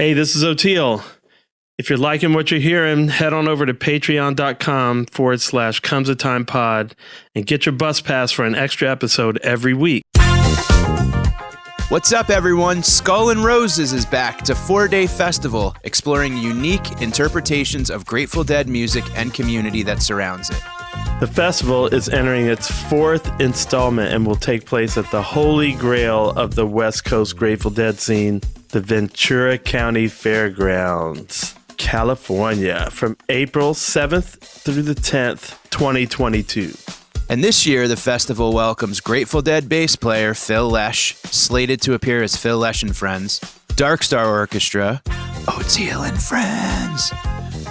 Hey, this is Oteil. If you're liking what you're hearing, head on over to patreon.com/comesatimepod and get your bus pass for an extra episode every week. What's up, everyone? Skull and Roses is back. It's a 4-day festival exploring unique interpretations of Grateful Dead music and community that surrounds it. The festival is entering its 4th installment and will take place at the Holy Grail of the West Coast Grateful Dead scene, the Ventura County Fairgrounds, California, from April 7th through the 10th, 2022. And this year, the festival welcomes Grateful Dead bass player Phil Lesh, slated to appear as Phil Lesh and Friends, Dark Star Orchestra, Oteil and Friends,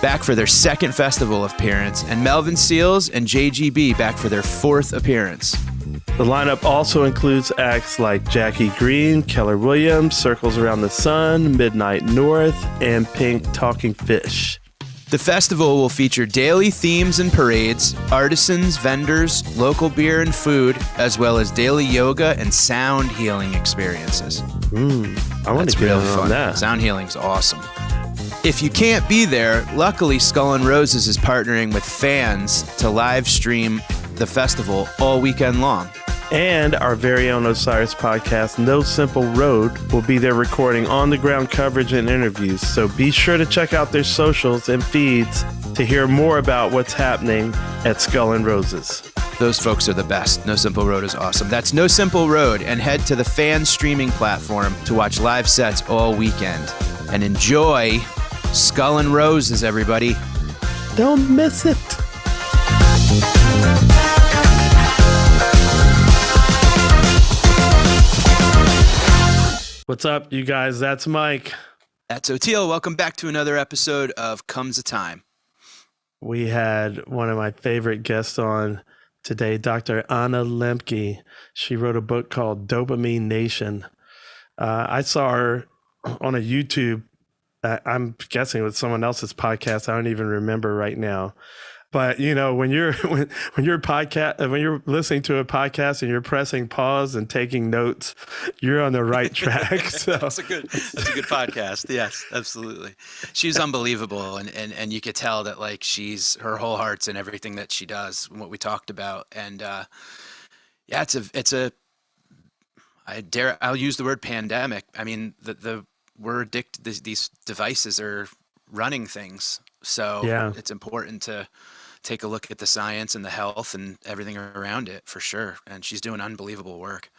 back for their 2nd festival appearance, and Melvin Seals and JGB back for their 4th appearance. The lineup also includes acts like Jackie Green, Keller Williams, Circles Around the Sun, Midnight North, and Pink Talking Fish. The festival will feature daily themes and parades, artisans, vendors, local beer and food, as well as daily yoga and sound healing experiences. I want to get in on that. Sound healing's awesome. If you can't be there, luckily Skull and Roses is partnering with fans to live stream the festival all weekend long. And our very own Osiris podcast, No Simple Road, will be there recording on-the-ground coverage and interviews. So be sure to check out their socials and feeds to hear more about what's happening at Skull and Roses. Those folks are the best. No Simple Road is awesome. That's No Simple Road, and head to the fan streaming platform to watch live sets all weekend. And enjoy Skull and Roses, everybody. Don't miss it. What's up, you guys? That's Mike. That's Oteil. Welcome back to another episode of Comes a Time. We had one of my favorite guests on today, Dr. Anna Lembke. She wrote a book called Dopamine Nation. I saw her on a YouTube. I'm guessing it was someone else's podcast. I don't even remember right now. But you know, when you're when you're listening to a podcast and you're pressing pause and taking notes, you're on the right track. So that's a good podcast. Yes, absolutely. She's unbelievable, and you could tell that like her whole heart's in everything that she does and what we talked about. And I'll use the word pandemic. I mean, we're addicted. These devices are running things. So It's important to take a look at the science and the health and everything around it for sure. And she's doing unbelievable work.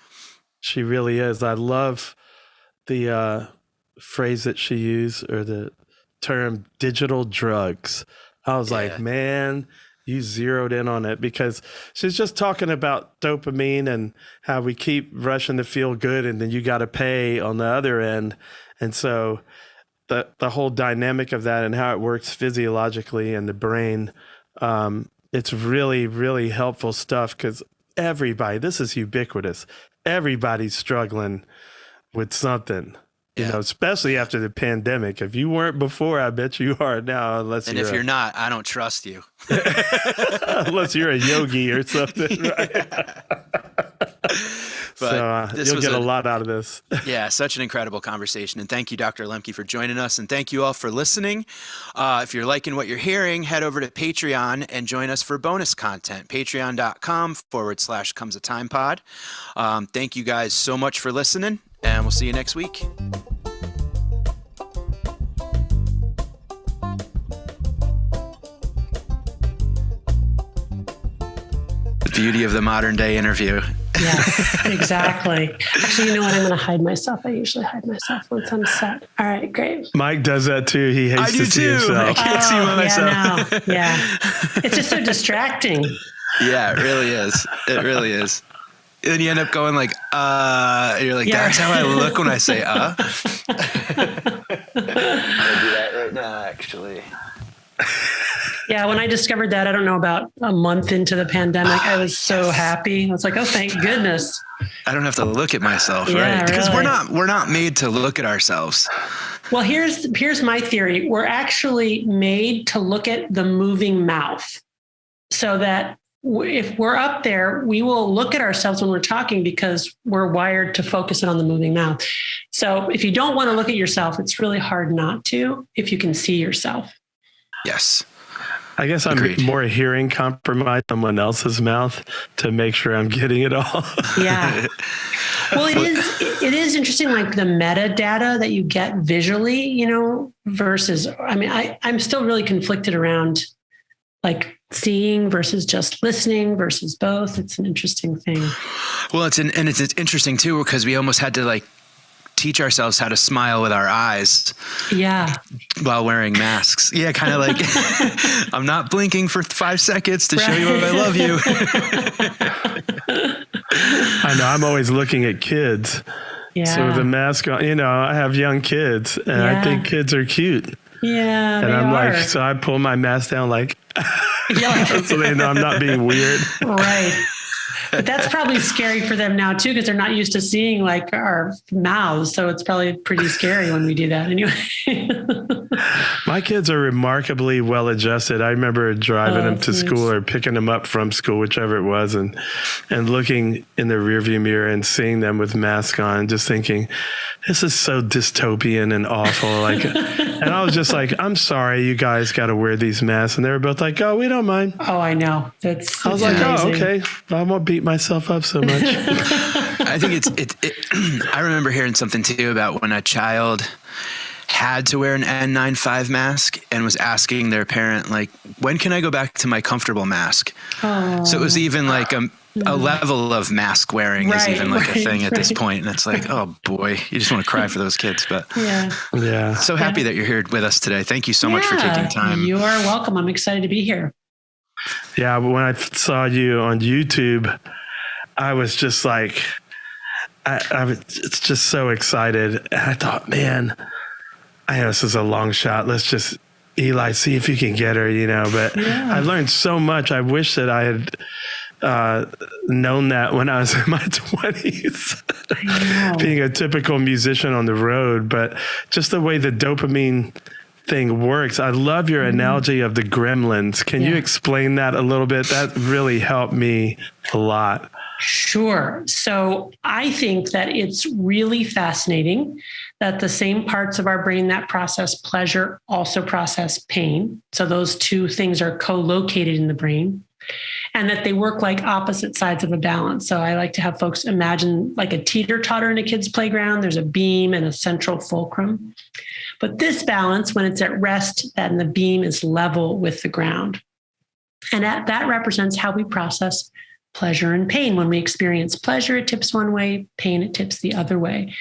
She really is. I love the phrase that she used, or the term digital drugs. I was like, man, you zeroed in on it, because she's just talking about dopamine and how we keep rushing to feel good and then you got to pay on the other end. And so the whole dynamic of that and how it works physiologically in the brain, it's really, really helpful stuff, because this is ubiquitous. Everybody's struggling with something, you know, especially after the pandemic. If you weren't before, I bet you are now. If you're not, I don't trust you. Unless you're a yogi or something, right? So you'll get a lot out of this. Yeah, such an incredible conversation. And thank you, Dr. Lembke, for joining us. And thank you all for listening. If you're liking what you're hearing, head over to Patreon and join us for bonus content. Patreon.com/comesatimepod. Thank you guys so much for listening, and we'll see you next week. The beauty of the modern day interview. Yes, exactly. Actually, you know what? I'm going to hide myself. I usually hide myself once I'm set. All right, great. Mike does that too. He hates to see himself. I can't see myself. Yeah. It's just so distracting. Yeah, it really is. It really is. And you end up going like, and you're like, that's how I look when I say, I'm going to do that right now, actually. Yeah, when I discovered that, I don't know, about a month into the pandemic, I was so happy. I was like, oh, thank goodness. I don't have to look at myself, right? Because really. we're not made to look at ourselves. Well, here's my theory. We're actually made to look at the moving mouth, so that if we're up there, we will look at ourselves when we're talking because we're wired to focus it on the moving mouth. So if you don't want to look at yourself, it's really hard not to if you can see yourself. Yes. I guess I'm more hearing compromise someone else's mouth to make sure I'm getting it all. Yeah. Well, it is interesting, like the metadata that you get visually, you know, versus, I mean, I'm still really conflicted around like seeing versus just listening versus both. It's an interesting thing. Well, it's interesting too, because we almost had to like teach ourselves how to smile with our eyes. Yeah. While wearing masks. Yeah. Kind of like I'm not blinking for 5 seconds to show you I love you. I know. I'm always looking at kids. Yeah. So with a mask on, you know, I have young kids and I think kids are cute. Yeah. And I'm like, so I pull my mask down like, so they know I'm not being weird. Right. But that's probably scary for them now too, because they're not used to seeing like our mouths. So it's probably pretty scary when we do that anyway. My kids are remarkably well adjusted. I remember driving them to school or picking them up from school, whichever it was, and looking in the rearview mirror and seeing them with masks on, just thinking, this is so dystopian and awful. Like, and I was just like, I'm sorry, you guys got to wear these masks. And they were both like, oh, we don't mind. Oh, I know. I was like, oh, okay. I won't beat myself up so much. I think I remember hearing something too about when a child had to wear an N95 mask and was asking their parent, like, when can I go back to my comfortable mask? Oh. So it was even like a level of mask wearing is even like a thing at this point. And it's like, oh boy, you just want to cry for those kids. But yeah. So happy that you're here with us today. Thank you so much for taking time. You are welcome. I'm excited to be here. Yeah. But when I saw you on YouTube, I was just like, I was just so excited. And I thought, man, I know this is a long shot. Let's just, Eli, see if you can get her, you know, but I learned so much. I wish that I had known that when I was in my 20s, being a typical musician on the road, but just the way the dopamine thing works. I love your analogy of the gremlins. Can you explain that a little bit? That really helped me a lot. Sure. So I think that it's really fascinating that the same parts of our brain that process pleasure also process pain. So those two things are co-located in the brain, and that they work like opposite sides of a balance. So I like to have folks imagine like a teeter-totter in a kid's playground. There's a beam and a central fulcrum. But this balance, when it's at rest, then the beam is level with the ground. And that represents how we process pleasure and pain. When we experience pleasure, it tips one way, pain, it tips the other way.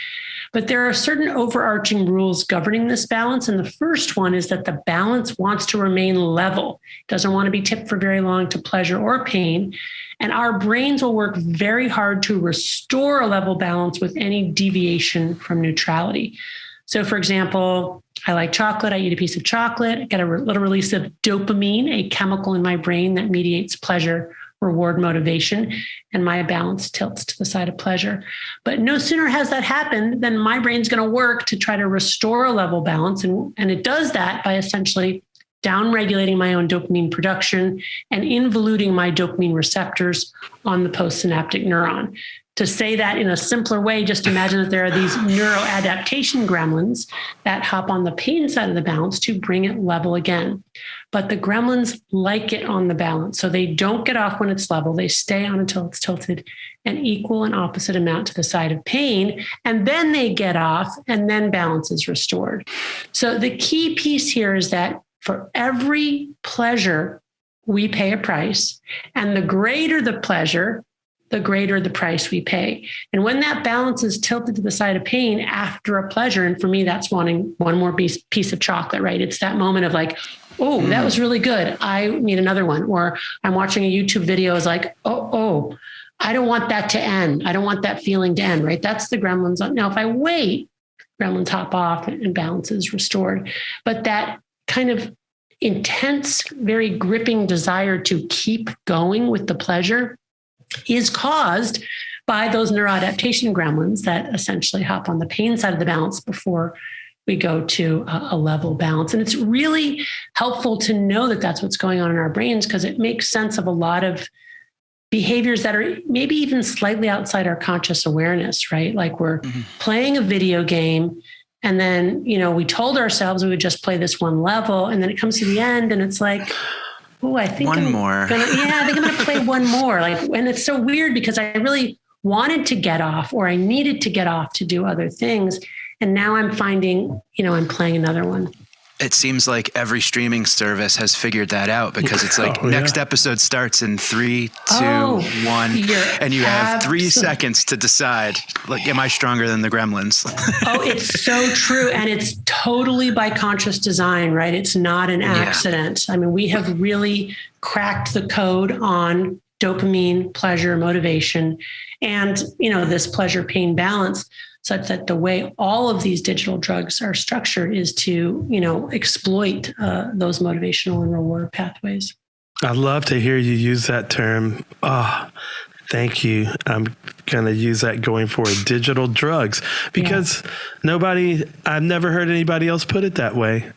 But there are certain overarching rules governing this balance. And the first one is that the balance wants to remain level. It doesn't want to be tipped for very long to pleasure or pain. And our brains will work very hard to restore a level balance with any deviation from neutrality. So for example, I like chocolate. I eat a piece of chocolate. I get a little release of dopamine, a chemical in my brain that mediates pleasure, reward, motivation, and my balance tilts to the side of pleasure. But no sooner has that happened than my brain's going to work to try to restore a level balance. And it does that by essentially downregulating my own dopamine production and involuting my dopamine receptors on the postsynaptic neuron. To say that in a simpler way, just imagine that there are these neuroadaptation gremlins that hop on the pain side of the balance to bring it level again. But the gremlins like it on the balance. So they don't get off when it's level. They stay on until it's tilted an equal and opposite amount to the side of pain. And then they get off and then balance is restored. So the key piece here is that for every pleasure, we pay a price. And the greater the pleasure, the greater the price we pay. And when that balance is tilted to the side of pain after a pleasure, and for me, that's wanting one more piece of chocolate, right? It's that moment of like, oh, that was really good. I need another one. Or I'm watching a YouTube video is like, oh, I don't want that to end. I don't want that feeling to end, right? That's the gremlins. Now, if I wait, gremlins hop off and balance is restored. But that kind of intense, very gripping desire to keep going with the pleasure is caused by those neuroadaptation gremlins that essentially hop on the pain side of the balance before we go to a level balance. And it's really helpful to know that that's what's going on in our brains, because it makes sense of a lot of behaviors that are maybe even slightly outside our conscious awareness, right? Like we're playing a video game, and then, we told ourselves we would just play this one level, and then it comes to the end and it's like, oh, I think I'm going to play one more. And it's so weird because I really wanted to get off, or I needed to get off to do other things. And now I'm finding, I'm playing another one. It seems like every streaming service has figured that out, because it's like next episode starts in 3, 2, 1, and you have 3 seconds to decide, like, am I stronger than the Gremlins? Oh, it's so true. And it's totally by conscious design, right? It's not an accident. I mean, we have really cracked the code on dopamine, pleasure, motivation, and, this pleasure pain balance, such that the way all of these digital drugs are structured is to, exploit those motivational and reward pathways. I love to hear you use that term. Thank you. I'm going to use that going forward, digital drugs, because I've never heard anybody else put it that way.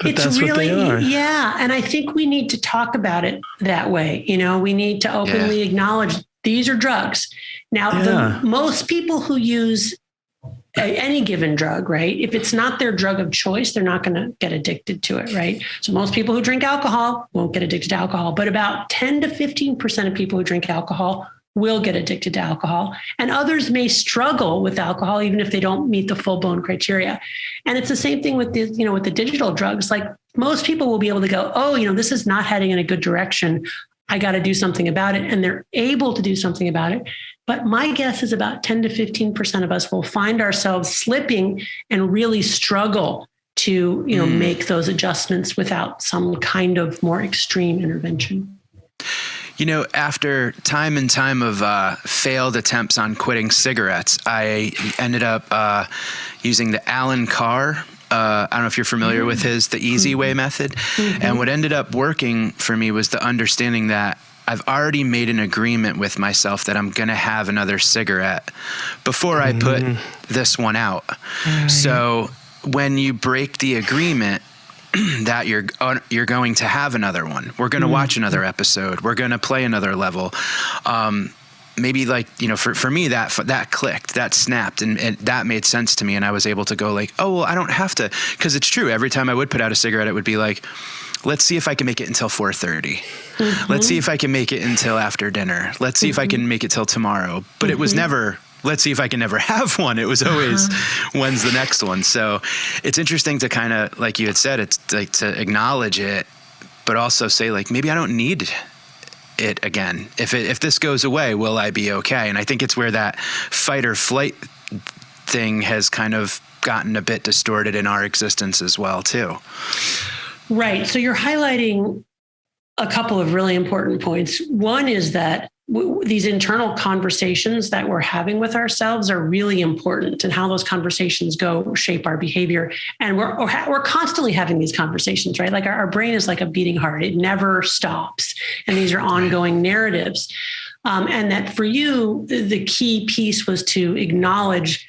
But it's that's really, what they are. Yeah. And I think we need to talk about it that way. We need to openly acknowledge these are drugs. Now, most people who use any given drug, right? If it's not their drug of choice, they're not going to get addicted to it, right? So most people who drink alcohol won't get addicted to alcohol, but about 10 to 15% of people who drink alcohol will get addicted to alcohol. And others may struggle with alcohol, even if they don't meet the full-blown criteria. And it's the same thing with the, with the digital drugs. Like, most people will be able to go, this is not heading in a good direction. I got to do something about it. And they're able to do something about it. But my guess is about 10 to 15% of us will find ourselves slipping and really struggle to, make those adjustments without some kind of more extreme intervention. After time and time of failed attempts on quitting cigarettes, I ended up using the Alan Carr. I don't know if you're familiar with the easy way method. And what ended up working for me was the understanding that I've already made an agreement with myself that I'm going to have another cigarette before I put this one out. So when you break the agreement that you're going to have another one, we're going to watch another episode, we're going to play another level. Maybe for me, that clicked, that snapped, and that made sense to me. And I was able to go like, oh, well, I don't have to, because it's true. Every time I would put out a cigarette, it would be like, let's see if I can make it until 4:30. Let's see if I can make it until after dinner. Let's see if I can make it till tomorrow. But it was never, let's see if I can never have one. It was always, when's the next one? So it's interesting to kind of, like you had said, it's like to acknowledge it, but also say like, maybe I don't need it again. If this goes away, will I be okay? And I think it's where that fight or flight thing has kind of gotten a bit distorted in our existence as well, too. Right. So you're highlighting a couple of really important points. One is that these internal conversations that we're having with ourselves are really important, and how those conversations go shape our behavior. And we're constantly having these conversations, right? Like our brain is like a beating heart. It never stops. And these are ongoing narratives. And that for you, the key piece was to acknowledge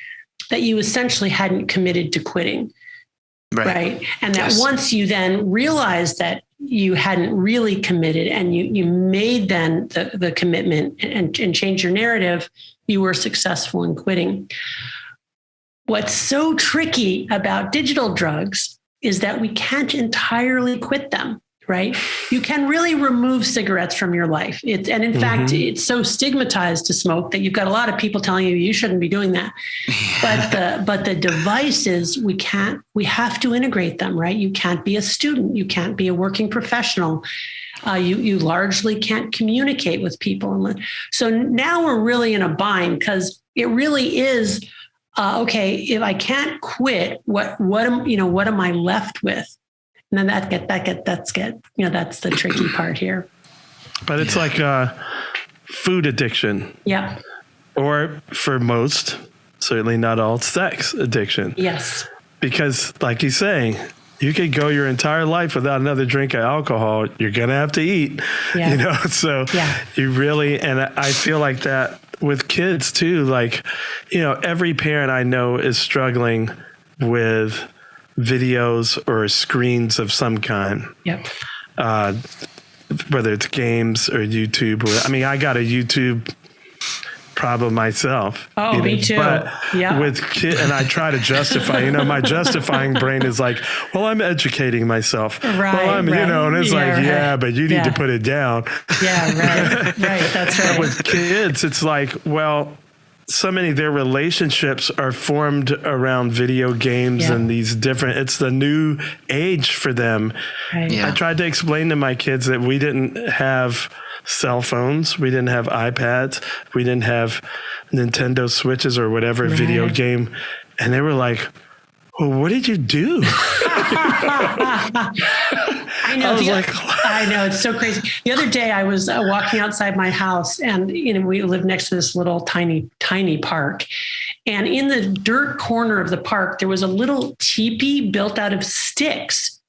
that you essentially hadn't committed to quitting. Right. And that once you then realized that you hadn't really committed, and you made then the commitment and changed your narrative, you were successful in quitting. What's so tricky about digital drugs is that we can't entirely quit them. Right. You can really remove cigarettes from your life. In fact, it's so stigmatized to smoke that you've got a lot of people telling you shouldn't be doing that. But the devices, we have to integrate them, right? You can't be a student. You can't be a working professional. You largely can't communicate with people. So now we're really in a bind, because it really is, okay, if I can't quit, what am I left with? And then that's the tricky part here. But it's like food addiction. Yeah. Or for most, certainly not all, sex addiction. Yes. Because like you say, you could go your entire life without another drink of alcohol. You're going to have to eat, so you really, and I feel like that with kids too. Like, every parent I know is struggling with videos or screens of some kind. Yep. whether it's games or YouTube. I mean, I got a YouTube problem myself. Oh, me too. But yeah. with kids, and I try to justify, my justifying brain is like, well, I'm educating myself. Right, well, I'm, right. and it's but you need to put it down. Yeah, right. That's right. With kids, it's like, well, so many of their relationships are formed around video games and these different, it's the new age for them. Right. Yeah. I tried to explain to my kids that we didn't have cell phones, we didn't have iPads, we didn't have Nintendo Switches or whatever video game. And they were like, well, what did you do? I know. I know. It's so crazy. The other day I was walking outside my house and, we live next to this little tiny park. And in the dirt corner of the park, there was a little teepee built out of sticks.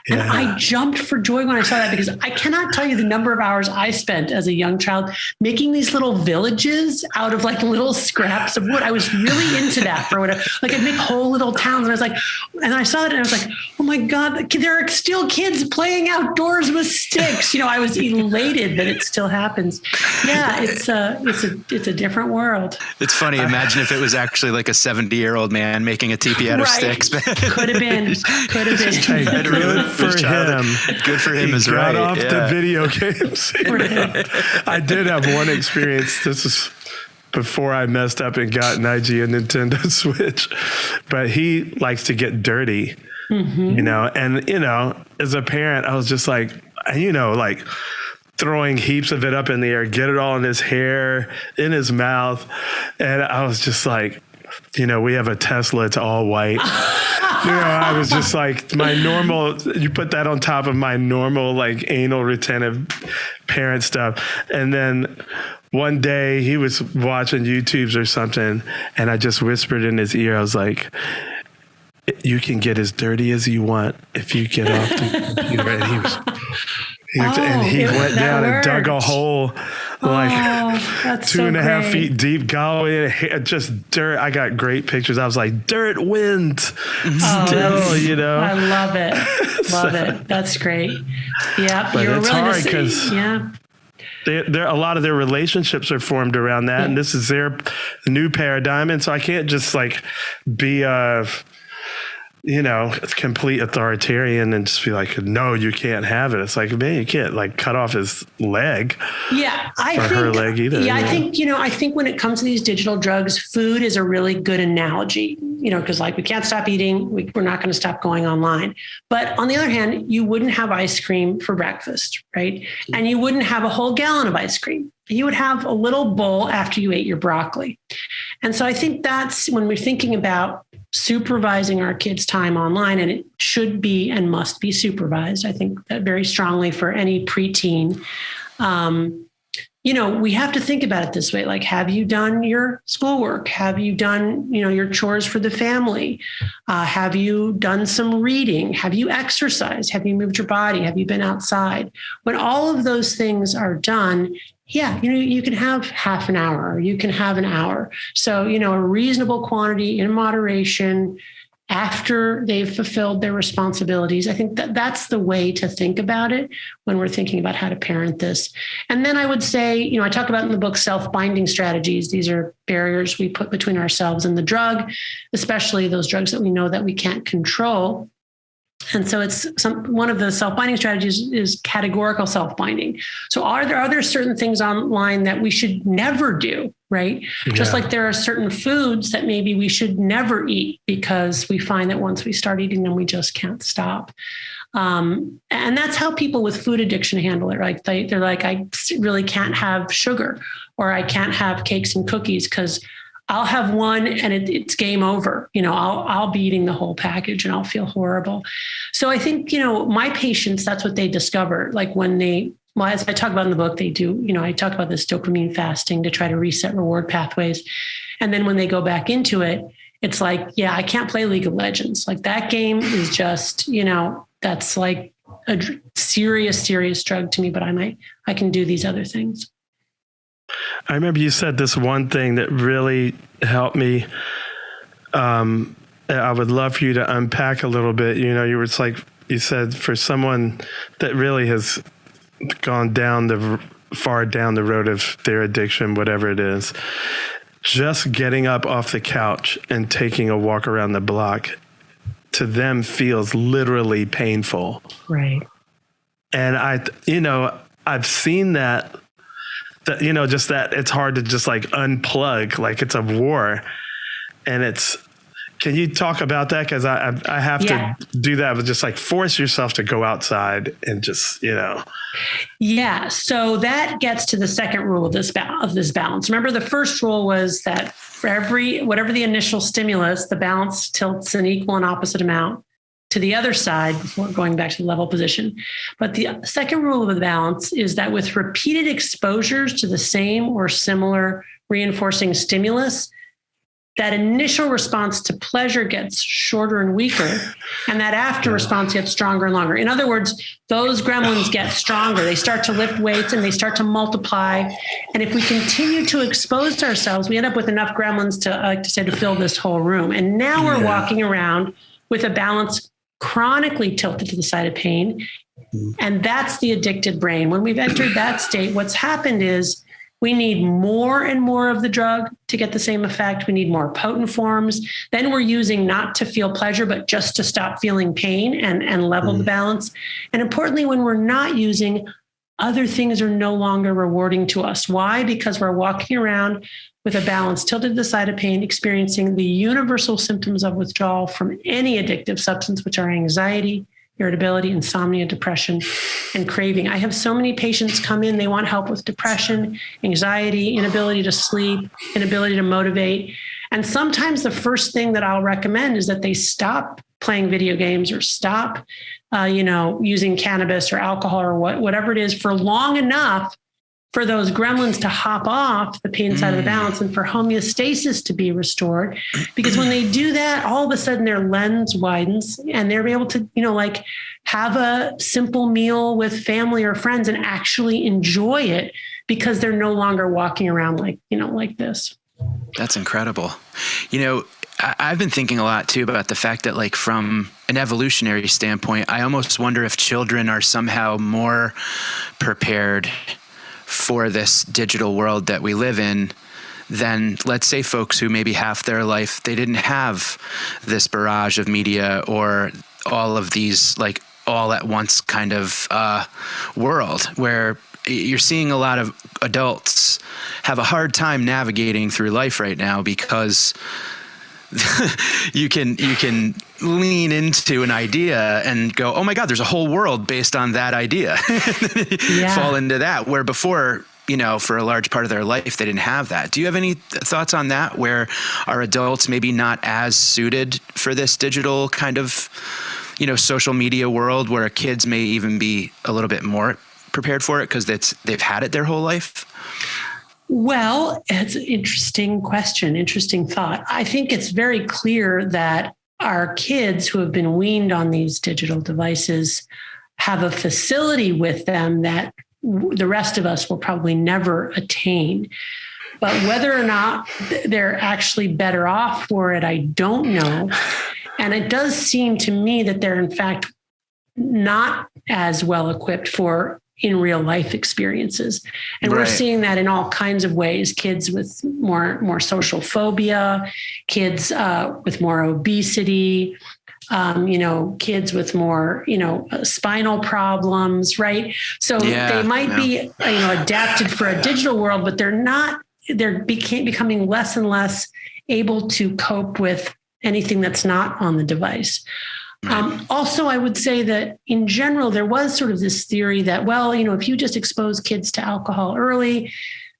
And I jumped for joy when I saw that, because I cannot tell you the number of hours I spent as a young child making these little villages out of like little scraps of wood. I was really into that for whatever. Like I'd make whole little towns. And I was like, and I saw that and I was like, oh my God, there are still kids playing outdoors with sticks. I was elated that it still happens. Yeah, it's a different world. It's funny. Imagine if it was actually like a 70-year-old man making a teepee out of sticks. Could have been. Good for him. Is right. Got off the video games. I did have one experience. This is before I messed up and got an Nintendo Switch, but he likes to get dirty, and as a parent, I was just like, like throwing heaps of it up in the air, get it all in his hair, in his mouth, and I was just like, we have a Tesla, it's all white. I was just like you put that on top of my normal, like anal retentive parent stuff. And then one day he was watching YouTubes or something, and I just whispered in his ear, I was like, you can get as dirty as you want if you get off the computer. And he went down and dug a hole like 2.5 feet deep, going just dirt. I got great pictures. I was like, dirt wins still, I love it. Love it. That's great. Yeah. But it's hard because a lot of their relationships are formed around that. And this is their new paradigm. And so I can't just like be complete authoritarian and just be like, no, you can't have it. It's like, man, you can't like cut off his leg. Yeah. Her leg either. Yeah. I think when it comes to these digital drugs, food is a really good analogy, because like we can't stop eating. We're not going to stop going online. But on the other hand, you wouldn't have ice cream for breakfast, right? And you wouldn't have a whole gallon of ice cream. You would have a little bowl after you ate your broccoli. And so I think that's when we're thinking about supervising our kids' time online, and it should be and must be supervised. I think that very strongly for any preteen. We have to think about it this way. Like, have you done your schoolwork? Have you done, your chores for the family? Have you done some reading? Have you exercised? Have you moved your body? Have you been outside? When all of those things are done, you can have half an hour, or you can have an hour. So, a reasonable quantity in moderation after they've fulfilled their responsibilities. I think that's the way to think about it when we're thinking about how to parent this. And then I would say, I talk about in the book, self-binding strategies. These are barriers we put between ourselves and the drug, especially those drugs that we know that we can't control. And so one of the self-binding strategies is categorical self-binding. So are there certain things online that we should never do, right? Yeah. Just like there are certain foods that maybe we should never eat because we find that once we start eating them, we just can't stop. And that's how people with food addiction handle it, right? They're like, I really can't have sugar, or I can't have cakes and cookies because I'll have one and it's game over. I'll be eating the whole package and I'll feel horrible. So I think, my patients, that's what they discover. Like as I talk about in the book, they do, I talk about this dopamine fasting to try to reset reward pathways. And then when they go back into it, it's like, I can't play League of Legends. Like that game is just, that's like a serious, serious drug to me, but I can do these other things. I remember you said this one thing that really helped me. I would love for you to unpack a little bit. You said for someone that really has gone far down the road of their addiction, whatever it is, just getting up off the couch and taking a walk around the block to them feels literally painful. Right. And I've seen that, just that it's hard to just like unplug, like it's a war. And can you talk about that? Because I have to do that, but just like force yourself to go outside and just, Yeah. So that gets to the second rule of this balance. Remember, the first rule was that for whatever the initial stimulus, the balance tilts an equal and opposite amount to the other side before going back to the level position. But the second rule of the balance is that with repeated exposures to the same or similar reinforcing stimulus, that initial response to pleasure gets shorter and weaker, and that after response gets stronger and longer. In other words, those gremlins get stronger. They start to lift weights and they start to multiply. And if we continue to expose ourselves, we end up with enough gremlins to fill this whole room. And now we're walking around with a balance chronically tilted to the side of pain. And that's the addicted brain. When we've entered that state, what's happened is we need more and more of the drug to get the same effect. We need more potent forms. Then we're using not to feel pleasure, but just to stop feeling pain and level the balance. And importantly, when we're not using, other things are no longer rewarding to us. Why? Because we're walking around with a balance tilted to the side of pain, experiencing the universal symptoms of withdrawal from any addictive substance, which are anxiety, irritability, insomnia, depression, and craving. I have so many patients come in, they want help with depression, anxiety, inability to sleep, inability to motivate. And sometimes the first thing that I'll recommend is that they stop playing video games or stop, using cannabis or alcohol or whatever it is for long enough for those gremlins to hop off the pain side of the balance and for homeostasis to be restored. Because when they do that, all of a sudden their lens widens and they're able to, have a simple meal with family or friends and actually enjoy it because they're no longer walking around like this. That's incredible. I've been thinking a lot too about the fact that, like, from an evolutionary standpoint, I almost wonder if children are somehow more prepared for this digital world that we live in than, let's say, folks who maybe half their life they didn't have this barrage of media or all of these like all at once kind of world where you're seeing a lot of adults have a hard time navigating through life right now because you can lean into an idea and go, oh my God, there's a whole world based on that idea. Fall into that, where before, for a large part of their life, they didn't have that. Do you have any thoughts on that, where are adults maybe not as suited for this digital kind of, social media world, where kids may even be a little bit more prepared for it because they've had it their whole life? Well, it's an interesting question, interesting thought. I think it's very clear that our kids who have been weaned on these digital devices have a facility with them that the rest of us will probably never attain. But whether or not they're actually better off for it, I don't know. And it does seem to me that they're, in fact, not as well equipped for in real life experiences. And we're seeing that in all kinds of ways. Kids with more social phobia, kids with more obesity, kids with more, spinal problems, right? So they might be, adapted for a digital world, but they're becoming less and less able to cope with anything that's not on the device. Also, I would say that in general, there was sort of this theory that, if you just expose kids to alcohol early,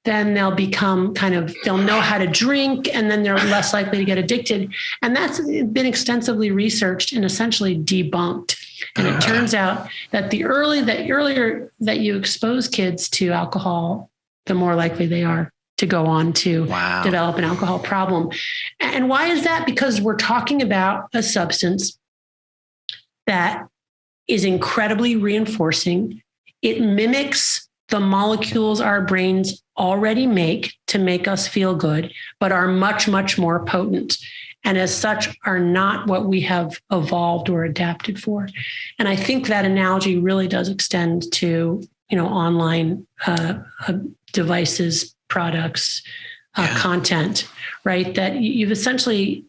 then they'll know how to drink, and then they're less likely to get addicted. And that's been extensively researched and essentially debunked. And it turns out that the earlier that you expose kids to alcohol, the more likely they are to go on to develop an alcohol problem. And why is that? Because we're talking about a substance that is incredibly reinforcing. It mimics the molecules our brains already make to make us feel good, but are much, much more potent. And as such, are not what we have evolved or adapted for. And I think that analogy really does extend to online devices, products, content, right? That you've essentially,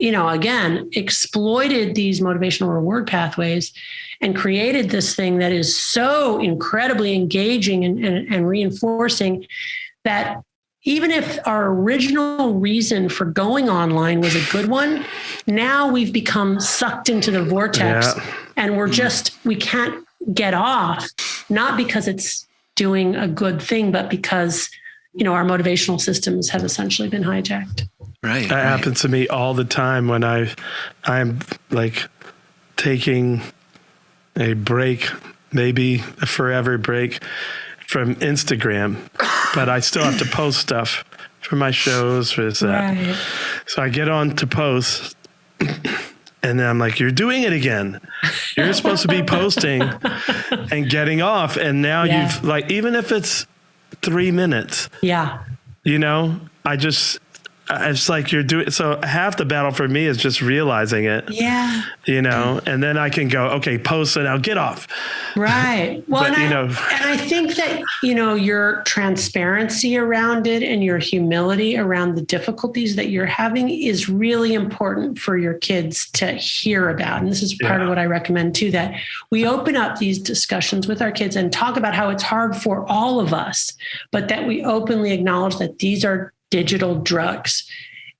again, exploited these motivational reward pathways and created this thing that is so incredibly engaging and reinforcing that even if our original reason for going online was a good one, now we've become sucked into the vortex and we can't get off, not because it's doing a good thing, but because, our motivational systems have essentially been hijacked. Right. That happens to me all the time when I'm like taking a break, maybe a forever break from Instagram, but I still have to post stuff for my shows, for this, that. So I get on to post and then I'm like, you're doing it again. You're supposed to be posting and getting off. And now you've like, even if it's 3 minutes, it's like you're doing, so half the battle for me is just realizing it, and then I can go, okay, post it, now get off. Right. Well, but, and I think that, your transparency around it and your humility around the difficulties that you're having is really important for your kids to hear about. And this is part of what I recommend too, that we open up these discussions with our kids and talk about how it's hard for all of us, but that we openly acknowledge that these are digital drugs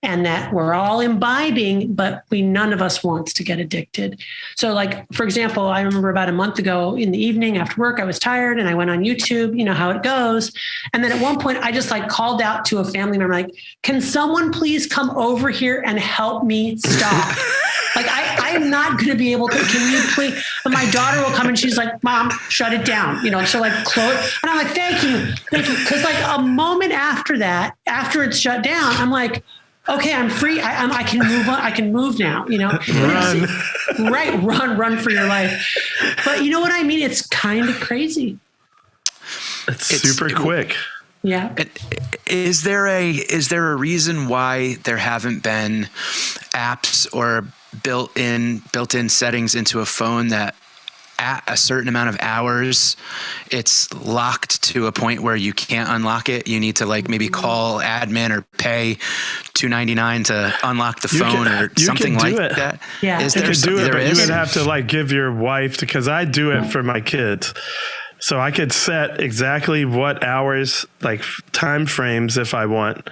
and that we're all imbibing, but none of us wants to get addicted. So like, for example, I remember about a month ago in the evening after work, I was tired and I went on YouTube, you know how it goes. And then at one point I just like called out to a family member, like, can someone please come over here and help me stop? Like, I'm not going to be able to, can you please, and my daughter will come and she's like, Mom, shut it down. So like close. And I'm like, thank you. Cause like a moment after that, after it's shut down, I'm like, okay, I'm free. I can move on. I can move now, Run. Right. Run for your life. But you know what I mean? It's kind of crazy. It's super quick. Yeah. Is there a reason why there haven't been apps or built-in settings into a phone that at a certain amount of hours, it's locked to a point where you can't unlock it? You need to like maybe call admin or pay $2.99 to unlock the phone or something like that. Yeah, you could do it, but you would have to like give your wife, because I do it for my kids. So I could set exactly what hours, like time frames, if I want,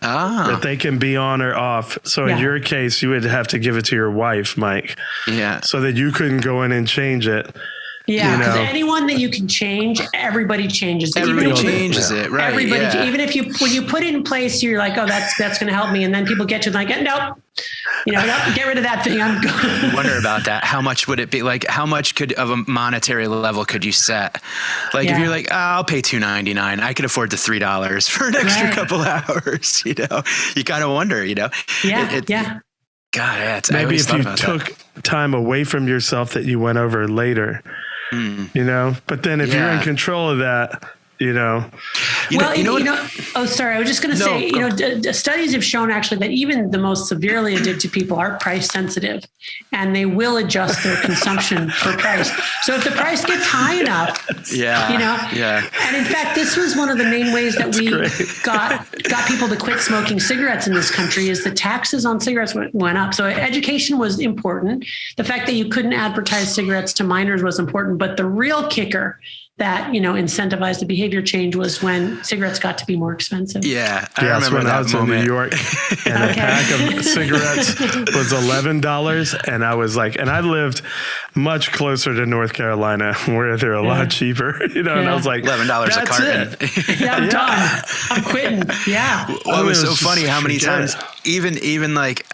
that they can be on or off. So in your case, you would have to give it to your wife, Mike. Yeah. So that you couldn't go in and change it. Yeah, because anyone that you can change, everybody changes it. Everybody changes it, right? Everybody, even if when you put it in place, you're like, oh, that's going to help me, and then people get to like, nope, nope, get rid of that thing. I'm going. I wonder about that. How much would it be? Like, how much of a monetary level could you set? Like, if you're like, I'll pay $2.99, I could afford the $3 for an extra couple hours. You kind of wonder. Yeah. God, maybe if you took time away from yourself that you went over later. But then if you're in control of that, oh, sorry. I was just going to say, studies have shown actually that even the most severely addicted people are price sensitive and they will adjust their consumption for price. So if the price gets high enough, and in fact, this was one of the main ways that we got people to quit smoking cigarettes in this country is the taxes on cigarettes went up. So education was important. The fact that you couldn't advertise cigarettes to minors was important, but the real kicker that, incentivized the behavior change was when cigarettes got to be more expensive. Yeah. I remember when that I was moment. in New York and a pack of cigarettes was $11. And I was like, and I lived much closer to North Carolina where they're a lot cheaper, and I was like, $11 a carton. I'm done. I'm quitting. Yeah. Well, it was so funny how many times, even like,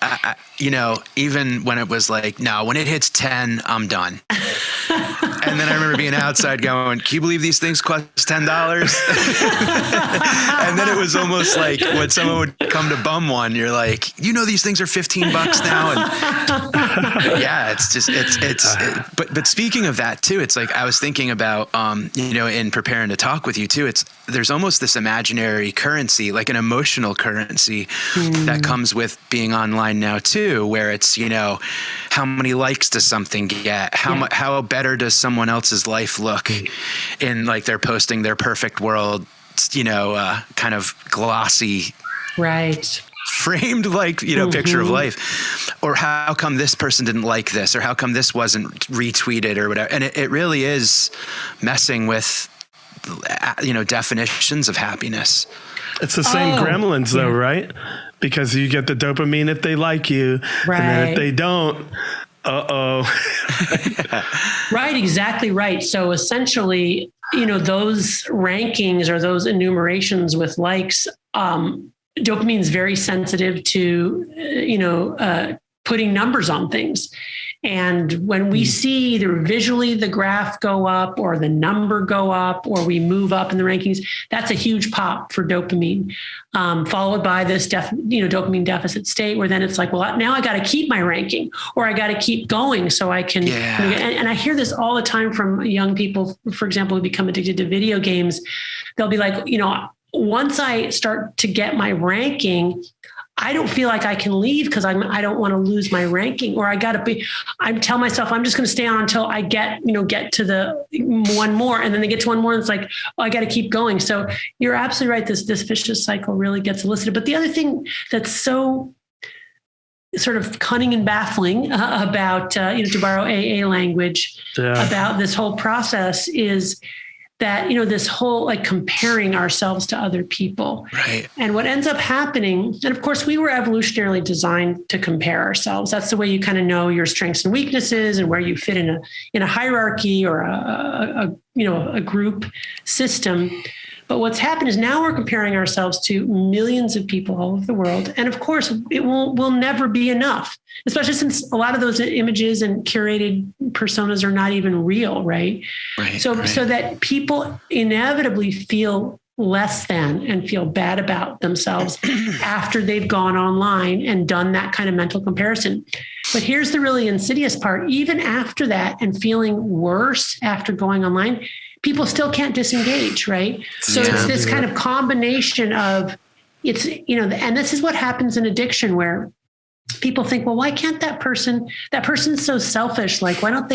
even when it was like, no, when it hits 10, I'm done. And then I remember being outside going, can you believe these things cost $10? And then it was almost like when someone would come to bum one, you're like, these things are $15 now. And but speaking of that too, it's like, I was thinking about, in preparing to talk with you too, there's almost this imaginary currency, like an emotional currency that comes with being online now too, where it's, how many likes does something get? How better does someone someone else's life look in like they're posting their perfect world, kind of glossy, right, framed like, picture of life, or how come this person didn't like this, or how come this wasn't retweeted or whatever. And it really is messing with, definitions of happiness. It's the same Gremlins though, right? Because you get the dopamine if they like you, right. And then if they don't, Right, exactly right. So essentially, those rankings or those enumerations with likes, dopamine is very sensitive to, putting numbers on things. And when we see either visually the graph go up or the number go up, or we move up in the rankings, that's a huge pop for dopamine, followed by this, dopamine deficit state, where then it's like, well, now I got to keep my ranking, or I got to keep going so I can. Yeah. And I hear this all the time from young people, for example, who become addicted to video games. They'll be like, once I start to get my ranking, I don't feel like I can leave because I don't want to lose my ranking, or I tell myself I'm just going to stay on until I get to the one more, and then they get to one more and it's like, oh, I got to keep going. So you're absolutely right. This vicious cycle really gets elicited. But the other thing that's so sort of cunning and baffling about, to borrow AA language, about this whole process is that, this whole like comparing ourselves to other people. Right. And what ends up happening, and of course we were evolutionarily designed to compare ourselves. That's the way you kind of know your strengths and weaknesses and where you fit in a hierarchy or a group system. But what's happened is now we're comparing ourselves to millions of people all over the world. And of course, it will never be enough, especially since a lot of those images and curated personas are not even real, right? So that people inevitably feel less than and feel bad about themselves after they've gone online and done that kind of mental comparison. But here's the really insidious part. Even after that and feeling worse after going online, people still can't disengage, right? So it's this kind of combination of and this is what happens in addiction, where people think, well, why can't that person's so selfish? Like, why do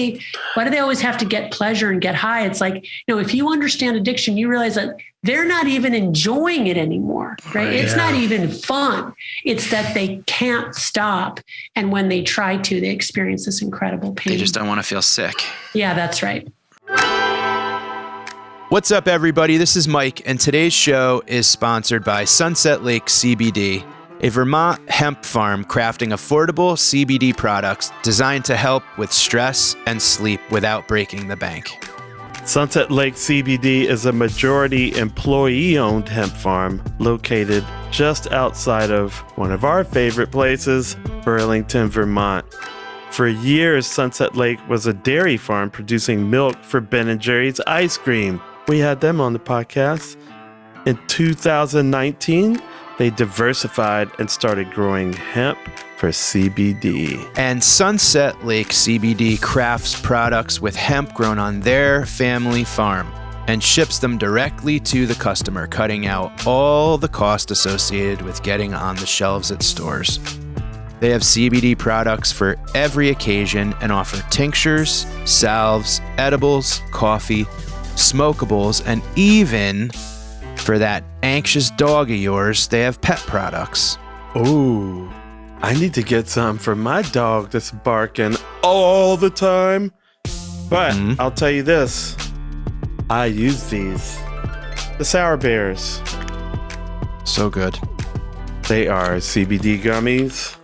they always have to get pleasure and get high? It's like, if you understand addiction, you realize that they're not even enjoying it anymore, right? It's not even fun. It's that they can't stop. And when they try to, they experience this incredible pain. They just don't want to feel sick. Yeah, that's right. What's up, everybody? This is Mike, and today's show is sponsored by Sunset Lake CBD, a Vermont hemp farm crafting affordable CBD products designed to help with stress and sleep without breaking the bank. Sunset Lake CBD is a majority employee-owned hemp farm located just outside of one of our favorite places, Burlington, Vermont. For years, Sunset Lake was a dairy farm producing milk for Ben & Jerry's ice cream. We had them on the podcast. In 2019, they diversified and started growing hemp for CBD. And Sunset Lake CBD crafts products with hemp grown on their family farm and ships them directly to the customer, cutting out all the cost associated with getting on the shelves at stores. They have CBD products for every occasion and offer tinctures, salves, edibles, coffee, smokables, and even for that anxious dog of yours, they have pet products. Ooh, I need to get some for my dog that's barking all the time. But I'll tell you this, I use these. The Sour Bears. So good. They are CBD gummies.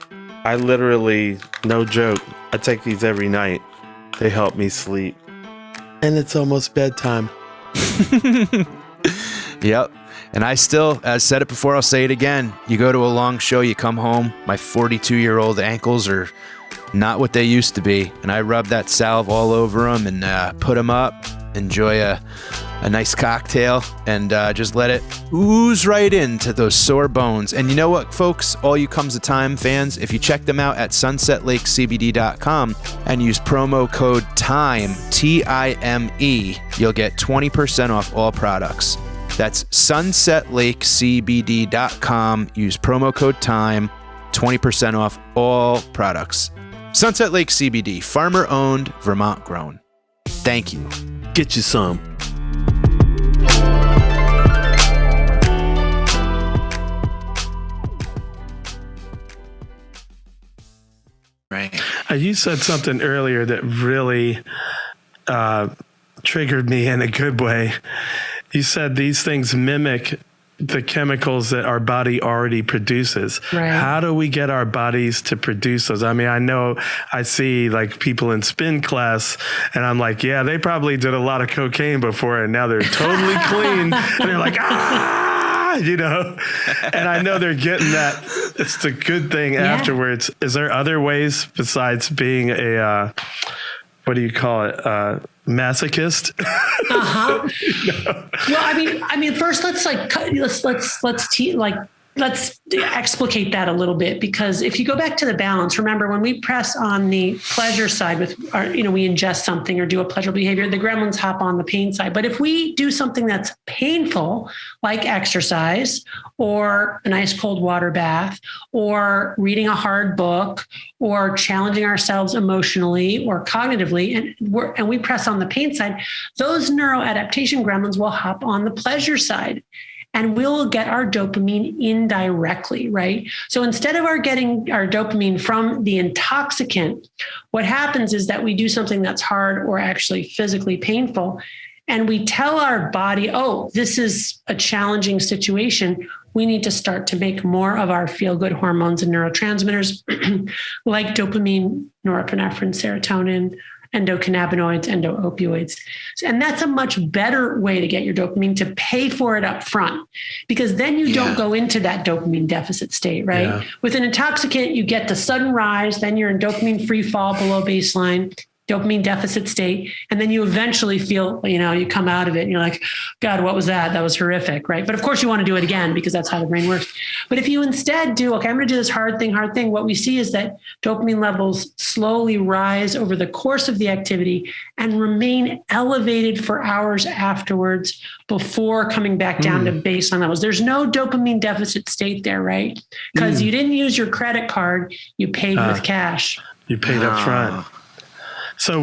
I literally, no joke, I take these every night. They help me sleep. And it's almost bedtime. Yep. And I still, as said it before, I'll say it again. You go to a long show, you come home, my 42-year-old ankles are not what they used to be. And I rub that salve all over them and put them up, enjoy a nice cocktail, and just let it ooze right into those sore bones. And you know what, folks? All you Comes a Time fans, if you check them out at sunsetlakecbd.com and use promo code TIME, T-I-M-E, you'll get 20% off all products. That's sunsetlakecbd.com. Use promo code TIME, 20% off all products. Sunset Lake CBD, farmer-owned, Vermont-grown. Thank you. Get you some. Right. You said something earlier that really triggered me in a good way. You said these things mimic the chemicals that our body already produces. Right. How do we get our bodies to produce those? I mean, I know I see like people in spin class and I'm like, yeah, they probably did a lot of cocaine before and now they're totally clean. And they're like, you know, and I know they're getting that. It's the good thing afterwards. Is there other ways besides being a, what do you call it? Masochist? Well, I mean, first let's explicate that a little bit, because if you go back to the balance, remember when we press on the pleasure side with our, we ingest something or do a pleasurable behavior, the gremlins hop on the pain side. But if we do something that's painful, like exercise or an ice cold water bath or reading a hard book or challenging ourselves emotionally or cognitively, and we press on the pain side, those neuroadaptation gremlins will hop on the pleasure side. And we'll get our dopamine indirectly, right? So instead of getting our dopamine from the intoxicant, what happens is that we do something that's hard or actually physically painful, and we tell our body, oh, this is a challenging situation. We need to start to make more of our feel-good hormones and neurotransmitters like dopamine, norepinephrine, serotonin, endocannabinoids, endoopioids. And that's a much better way to get your dopamine, to pay for it up front, because then you don't go into that dopamine deficit state, right? Yeah. With an intoxicant, you get the sudden rise, then you're in dopamine free fall below baseline, dopamine deficit state. And then you eventually feel, you come out of it and you're like, God, what was that? That was horrific, right? But of course you want to do it again because that's how the brain works. But if you instead do, okay, I'm going to do this hard thing, what we see is that dopamine levels slowly rise over the course of the activity and remain elevated for hours afterwards before coming back down to baseline levels. There's no dopamine deficit state there, right? Because you didn't use your credit card, you paid with cash. You paid up front. So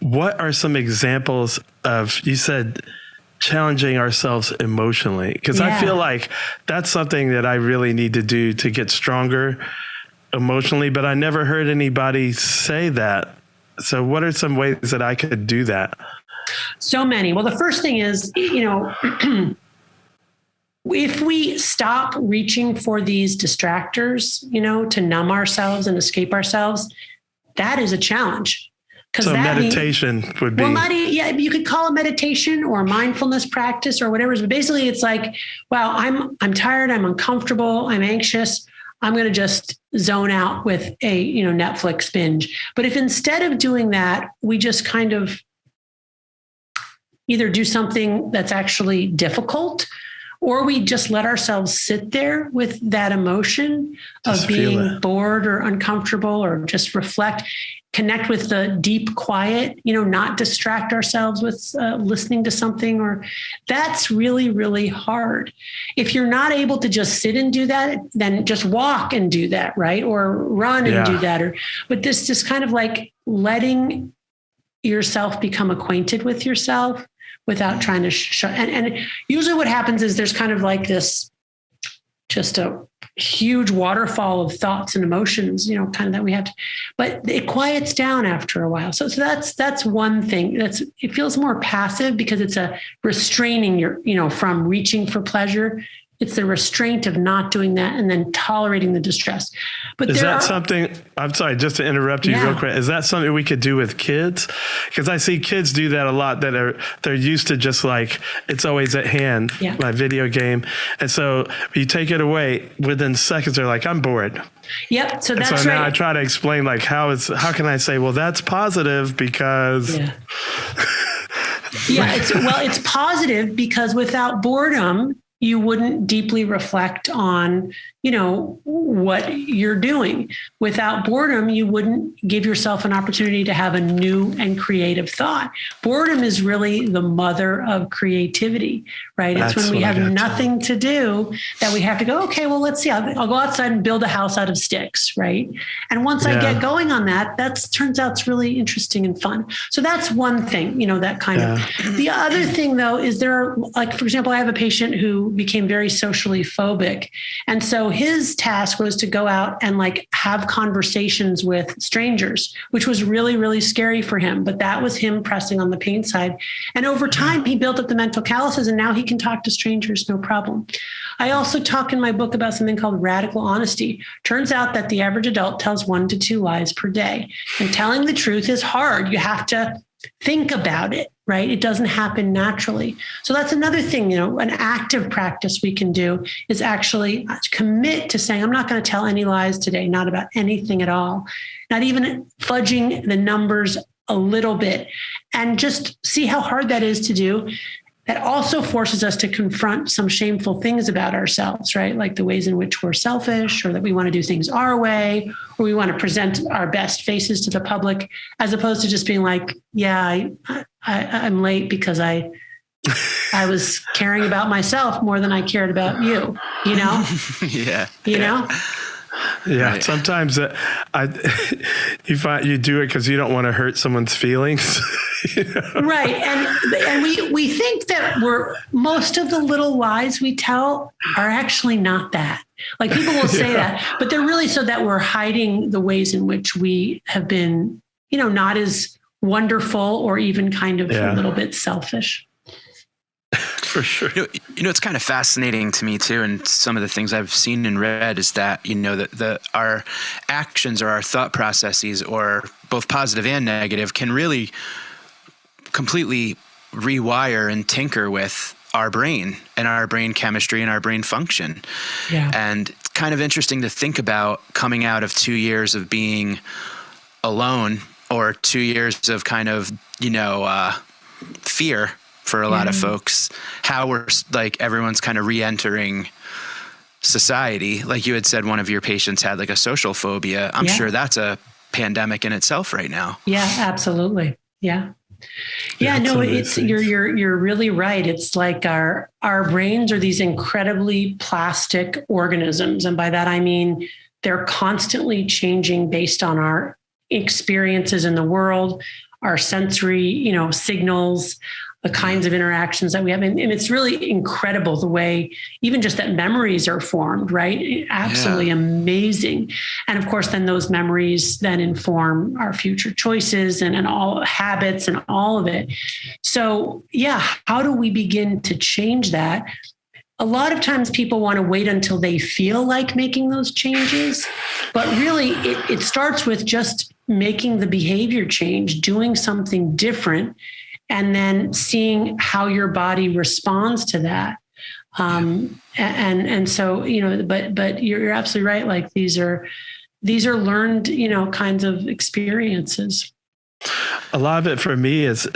what are some examples of, you said, challenging ourselves emotionally? Because I feel like that's something that I really need to do to get stronger emotionally, but I never heard anybody say that. So what are some ways that I could do that? So many. Well, the first thing is, if we stop reaching for these distractors, to numb ourselves and escape ourselves, that is a challenge. So meditation would be. Well, you could call it meditation or mindfulness practice or whatever. But basically it's like, wow, I'm tired, I'm uncomfortable, I'm anxious. I'm going to just zone out with a, Netflix binge. But if instead of doing that, we just kind of either do something that's actually difficult, or we just let ourselves sit there with that emotion of being bored or uncomfortable, or just reflect, connect with the deep quiet, not distract ourselves with listening to something, or that's really, really hard. If you're not able to just sit and do that, then just walk and do that, right? Or run and do that. But this just kind of like letting yourself become acquainted with yourself without trying to shut. And usually what happens is there's kind of like this, just a huge waterfall of thoughts and emotions, kind of that we have to, but it quiets down after a while. So that's one thing. It feels more passive because it's a restraining your, from reaching for pleasure. It's the restraint of not doing that and then tolerating the distress. But is that something, I'm sorry, just to interrupt you real quick. Is that something we could do with kids? Because I see kids do that a lot, they're used to just like, it's always at hand, my video game. And so you take it away, within seconds, they're like, I'm bored. Yep. So that's right. So now I try to explain like, how can I say, well, that's positive because. It's positive because without boredom, you wouldn't deeply reflect on, what you're doing. Without boredom, you wouldn't give yourself an opportunity to have a new and creative thought. Boredom is really the mother of creativity, right? It's when we have nothing to do that we have to go, okay, well, let's see. I'll go outside and build a house out of sticks, right? And once I get going on that, turns out it's really interesting and fun. So that's one thing, that kind of. The other thing, though, is there are, like, for example, I have a patient who became very socially phobic. And so his task was to go out and have conversations with strangers, which was really, really scary for him. But that was him pressing on the pain side. And over time, he built up the mental calluses, and now he can talk to strangers, no problem. I also talk in my book about something called radical honesty. Turns out that the average adult tells 1 to 2 lies per day. And telling the truth is hard. You have to think about it, right? It doesn't happen naturally. So that's another thing, an active practice we can do is actually commit to saying, I'm not going to tell any lies today, not about anything at all, not even fudging the numbers a little bit, and just see how hard that is to do. That also forces us to confront some shameful things about ourselves, right? Like the ways in which we're selfish, or that we want to do things our way, or we want to present our best faces to the public, as opposed to just being like, yeah, I'm late because I was caring about myself more than I cared about you, Yeah. Yeah. Right. Sometimes you find you do it because you don't want to hurt someone's feelings. Right. And we think that most of the little lies we tell are actually not that. Like, people will say that, but they're really so that we're hiding the ways in which we have been, not as wonderful, or even kind of a little bit selfish. For sure. It's kind of fascinating to me too, and some of the things I've seen and read is that that our actions or our thought processes, or both positive and negative, can really completely rewire and tinker with our brain and our brain chemistry and our brain function. Yeah. And it's kind of interesting to think about coming out of 2 years of being alone, or 2 years of kind of fear for a lot of folks, how we're everyone's kind of re-entering society. Like you had said, one of your patients had a social phobia. I'm sure that's a pandemic in itself right now. Yeah, absolutely. Yeah. Yeah, no, it's you're really right. It's like our brains are these incredibly plastic organisms. And by that, I mean, they're constantly changing based on our experiences in the world, our sensory, signals, the kinds of interactions that we have. And it's really incredible the way even just that memories are formed, right? Absolutely amazing. And of course, then those memories then inform our future choices and all habits and all of it. So how do we begin to change that? A lot of times people want to wait until they feel like making those changes, but really it starts with just making the behavior change, doing something different, and then seeing how your body responds to that. And so, but you're absolutely right. Like these are learned, kinds of experiences. A lot of it for me it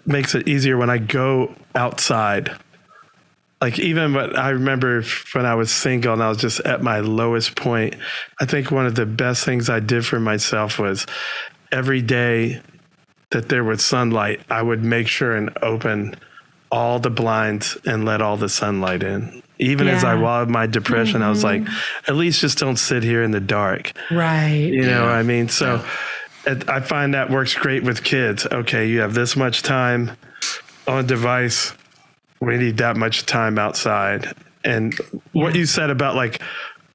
makes it easier when I go outside. Like, even what I remember when I was single and I was just at my lowest point, I think one of the best things I did for myself was every day that there was sunlight, I would make sure and open all the blinds and let all the sunlight in. Even as I wallowed my depression, I was like, at least just don't sit here in the dark. Right. You know what I mean? So I find that works great with kids. Okay, you have this much time on device. We need that much time outside. And what you said about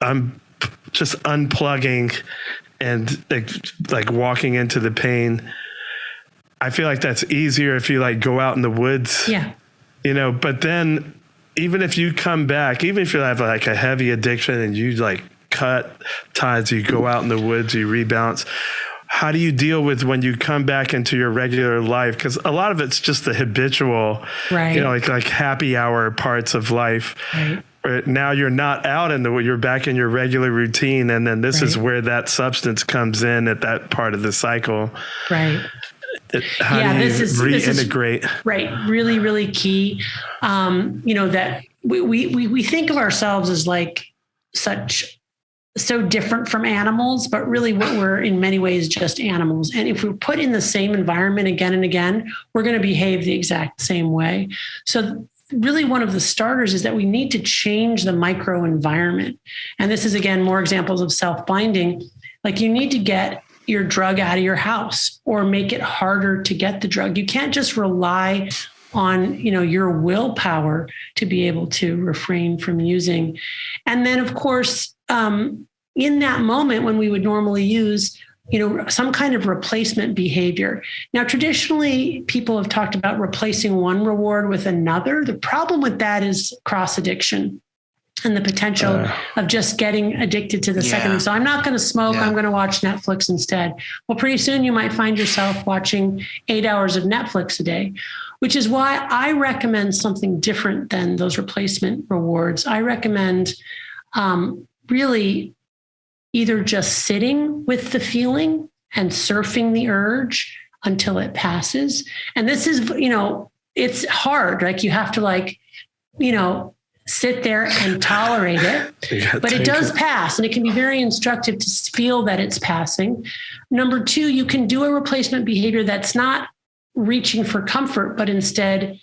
I'm just unplugging and like walking into the pain, I feel like that's easier if you go out in the woods, but then even if you come back, even if you have a heavy addiction and you cut ties, you go out in the woods, you rebalance. How do you deal with when you come back into your regular life? Because a lot of it's just the habitual, like happy hour parts of life. Right. But now you're not out you're back in your regular routine. And then this is where that substance comes in at that part of the cycle. Right. How do you reintegrate? Right. Really, really key. That we think of ourselves as like so different from animals, but really what we're in many ways just animals. And if we're put in the same environment again and again, we're going to behave the exact same way. So really one of the starters is that we need to change the microenvironment. And this is, again, more examples of self-binding. Like you need to get your drug out of your house or make it harder to get the drug. You can't just rely on, your willpower to be able to refrain from using. And then, of course, in that moment when we would normally use, some kind of replacement behavior. Now, traditionally, people have talked about replacing one reward with another. The problem with that is cross addiction and the potential of just getting addicted to the second. So I'm not going to smoke. I'm going to watch Netflix instead. Well, pretty soon you might find yourself watching 8 hours of Netflix a day, which is why I recommend something different than those replacement rewards. I recommend really either just sitting with the feeling and surfing the urge until it passes. And this is, it's hard. Like you have to sit there and tolerate it, but it does pass. And it can be very instructive to feel that it's passing. Number two, you can do a replacement behavior that's not reaching for comfort, but instead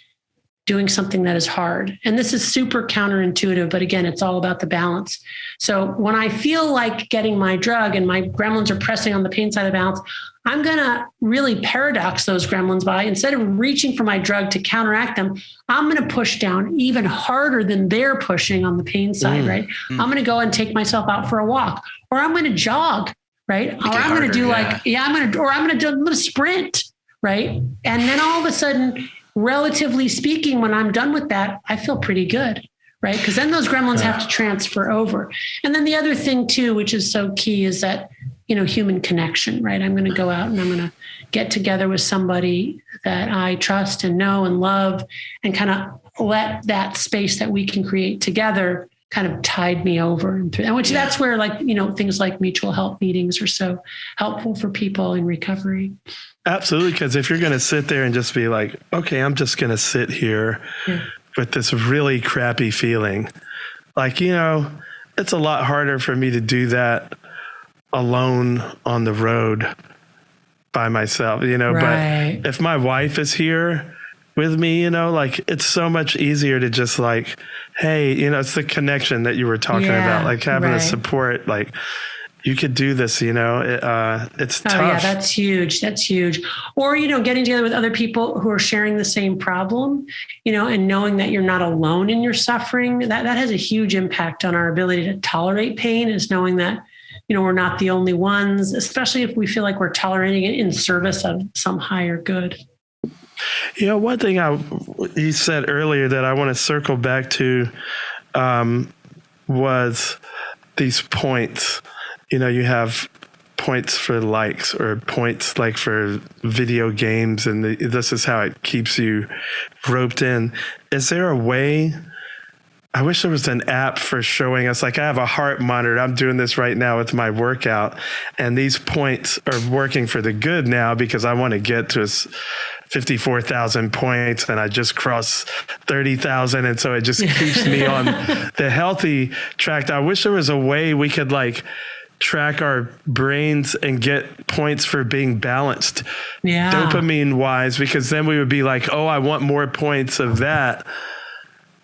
doing something that is hard. And this is super counterintuitive, but again, it's all about the balance. So when I feel like getting my drug and my gremlins are pressing on the pain side of the balance, I'm going to really paradox those gremlins by, instead of reaching for my drug to counteract them, I'm going to push down even harder than they're pushing on the pain side, right? I'm going to go and take myself out for a walk, or I'm going to jog, right? Or I'm going to do I'm going to sprint, right? And then all of a sudden, relatively speaking, when I'm done with that, I feel pretty good, right? Because then those gremlins have to transfer over. And then the other thing too, which is so key, is that, human connection, right? I'm going to go out and I'm going to get together with somebody that I trust and know and love, and kind of let that space that we can create together kind of tide me over and through. And which that's where things like mutual help meetings are so helpful for people in recovery. Absolutely. Because if you're going to sit there and just be like, okay, I'm just going to sit here with this really crappy feeling, it's a lot harder for me to do that alone on the road by myself, right. But if my wife is here with me, it's so much easier to just hey, it's the connection that you were talking about, having a support, you could do this, it's tough. Yeah, that's huge. That's huge. Or, getting together with other people who are sharing the same problem, and knowing that you're not alone in your suffering, that has a huge impact on our ability to tolerate pain, is knowing that, we're not the only ones, especially if we feel like we're tolerating it in service of some higher good. One thing you said earlier that I want to circle back to was these points. You have points for likes, or points for video games, and this is how it keeps you roped in. Is there a way? I wish there was an app for showing us, I have a heart monitor. I'm doing this right now with my workout, and these points are working for the good now because I want to get to 54,000 points, and I just crossed 30,000. And so it just keeps me on the healthy track. I wish there was a way we could track our brains and get points for being balanced, dopamine wise, because then we would be oh, I want more points of that.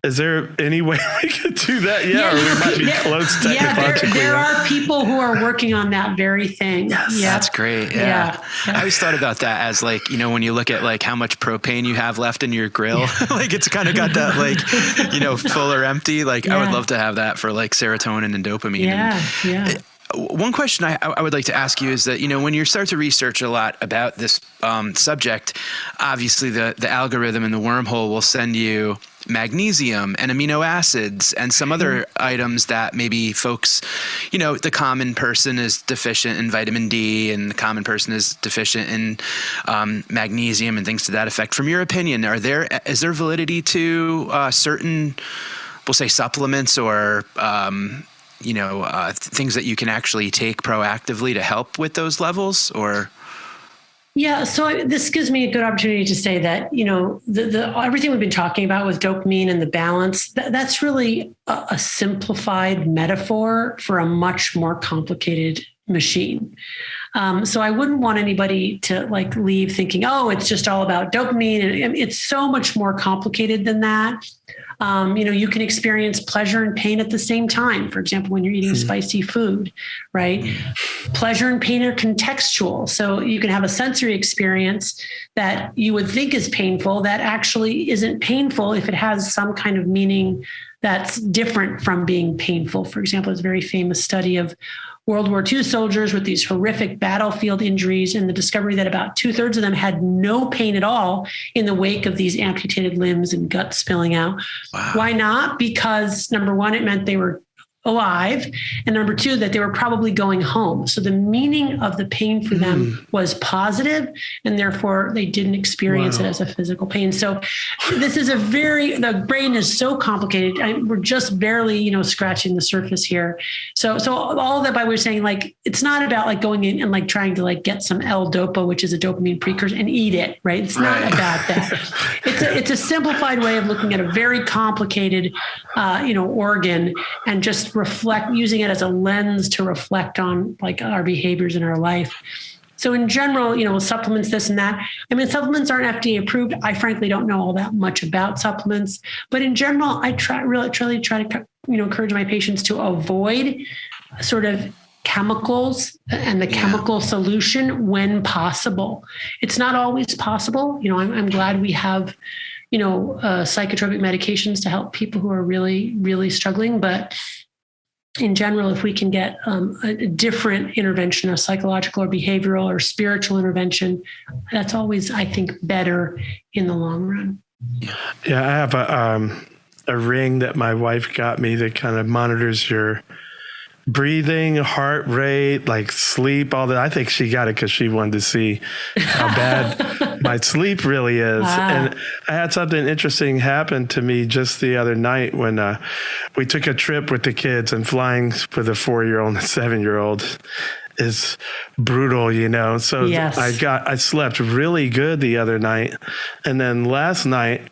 Is there any way we could do that? Or we might be close technologically. There are people who are working on that very thing. Yes, that's great. Yeah. I always thought about that as when you look at how much propane you have left in your grill, it's kind of got that full or empty. I would love to have that for serotonin and dopamine. One question I would like to ask you is that, when you start to research a lot about this subject, obviously the algorithm and the wormhole will send you magnesium and amino acids and some other items that maybe folks, the common person is deficient in vitamin D, and the common person is deficient in magnesium and things to that effect. From your opinion, is there validity to certain, we'll say, supplements or things that you can actually take proactively to help with those levels? Or Yeah, so this gives me a good opportunity to say that, the everything we've been talking about with dopamine and the balance, that's really a simplified metaphor for a much more complicated machine. So I wouldn't want anybody to leave thinking, oh, it's just all about dopamine. And it's so much more complicated than that. You can experience pleasure and pain at the same time. For example, when you're eating spicy food, right? Pleasure and pain are contextual. So you can have a sensory experience that you would think is painful that actually isn't painful if it has some kind of meaning that's different from being painful. For example, there's a very famous study of World War II soldiers with these horrific battlefield injuries, and the discovery that about 2/3 of them had no pain at all in the wake of these amputated limbs and gut spilling out. Wow. Why not? Because number one, it meant they were alive, and number two, that they were probably going home. So the meaning of the pain for them was positive, and therefore they didn't experience it as a physical pain. So this is the brain is so complicated. We're just barely, scratching the surface here. So all of that by way of saying, it's not about going in and trying to get some L-Dopa, which is a dopamine precursor, and eat it, right? It's not about that. It's a simplified way of looking at a very complicated, organ, and just using it as a lens to reflect on our behaviors in our life. So in general, supplements, this and that. I mean, supplements aren't FDA approved. I frankly don't know all that much about supplements, but in general, I really try to, encourage my patients to avoid sort of chemicals and the chemical solution when possible. It's not always possible. I'm glad we have, psychotropic medications to help people who are really, really struggling, but in general, if we can get a different intervention, a psychological or behavioral or spiritual intervention, that's always, I think, better in the long run. Yeah, I have a ring that my wife got me that kind of monitors your breathing, heart rate, sleep, all that. I think she got it because she wanted to see how bad my sleep really is. And I had something interesting happen to me just the other night when we took a trip with the kids, and flying with a 4-year-old and a 7-year-old is brutal, So yes. I slept really good the other night. And then last night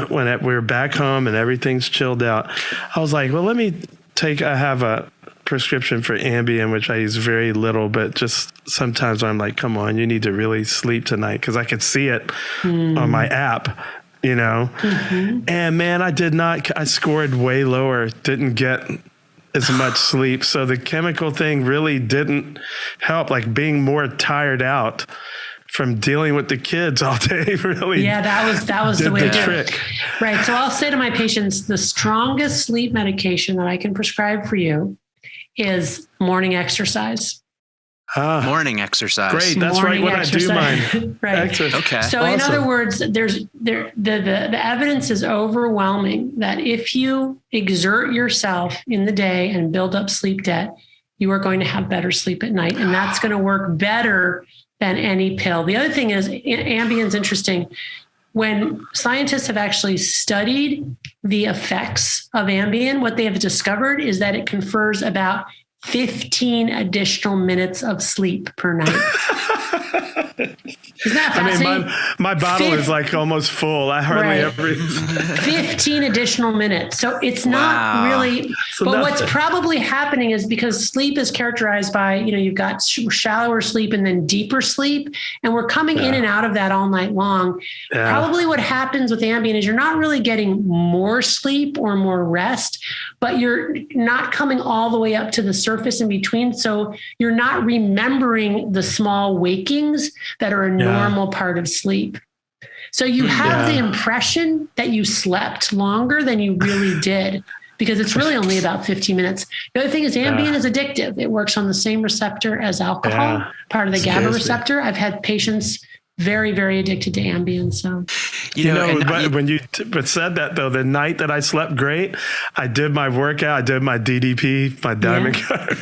when we were back home and everything's chilled out, I was like, well, I have a prescription for Ambien, which I use very little, but just sometimes I'm like, come on, you need to really sleep tonight, because I could see it on my app, And man, I scored way lower, didn't get as much sleep. So the chemical thing really didn't help, being more tired out from dealing with the kids all day, really. Yeah, that was the way to do it. Right. So I'll say to my patients, the strongest sleep medication that I can prescribe for you is morning exercise. Morning exercise. Great. That's morning right when exercise. I do mine. Right. Okay. So awesome. In other words, the evidence is overwhelming that if you exert yourself in the day and build up sleep debt, you are going to have better sleep at night. And that's going to work better than any pill. The other thing is, Ambien's interesting. When scientists have actually studied the effects of Ambien, what they have discovered is that it confers about 15 additional minutes of sleep per night. Isn't that fascinating? My bottle is almost full. I hardly ever 15 additional minutes. So it's not really, but what's probably happening is because sleep is characterized by, you've got shallower sleep and then deeper sleep, and we're coming in and out of that all night long. Yeah. Probably what happens with Ambien is you're not really getting more sleep or more rest, but you're not coming all the way up to the surface in between. So you're not remembering the small wakings that are a normal part of sleep. So you have the impression that you slept longer than you really did, because it's really only about 15 minutes. The other thing is Ambien is addictive. It works on the same receptor as alcohol, part of the GABA receptor. I've had patients very, very addicted to Ambien. So, when you said that though, the night that I slept great, I did my workout, I did my DDP, my Diamond Card,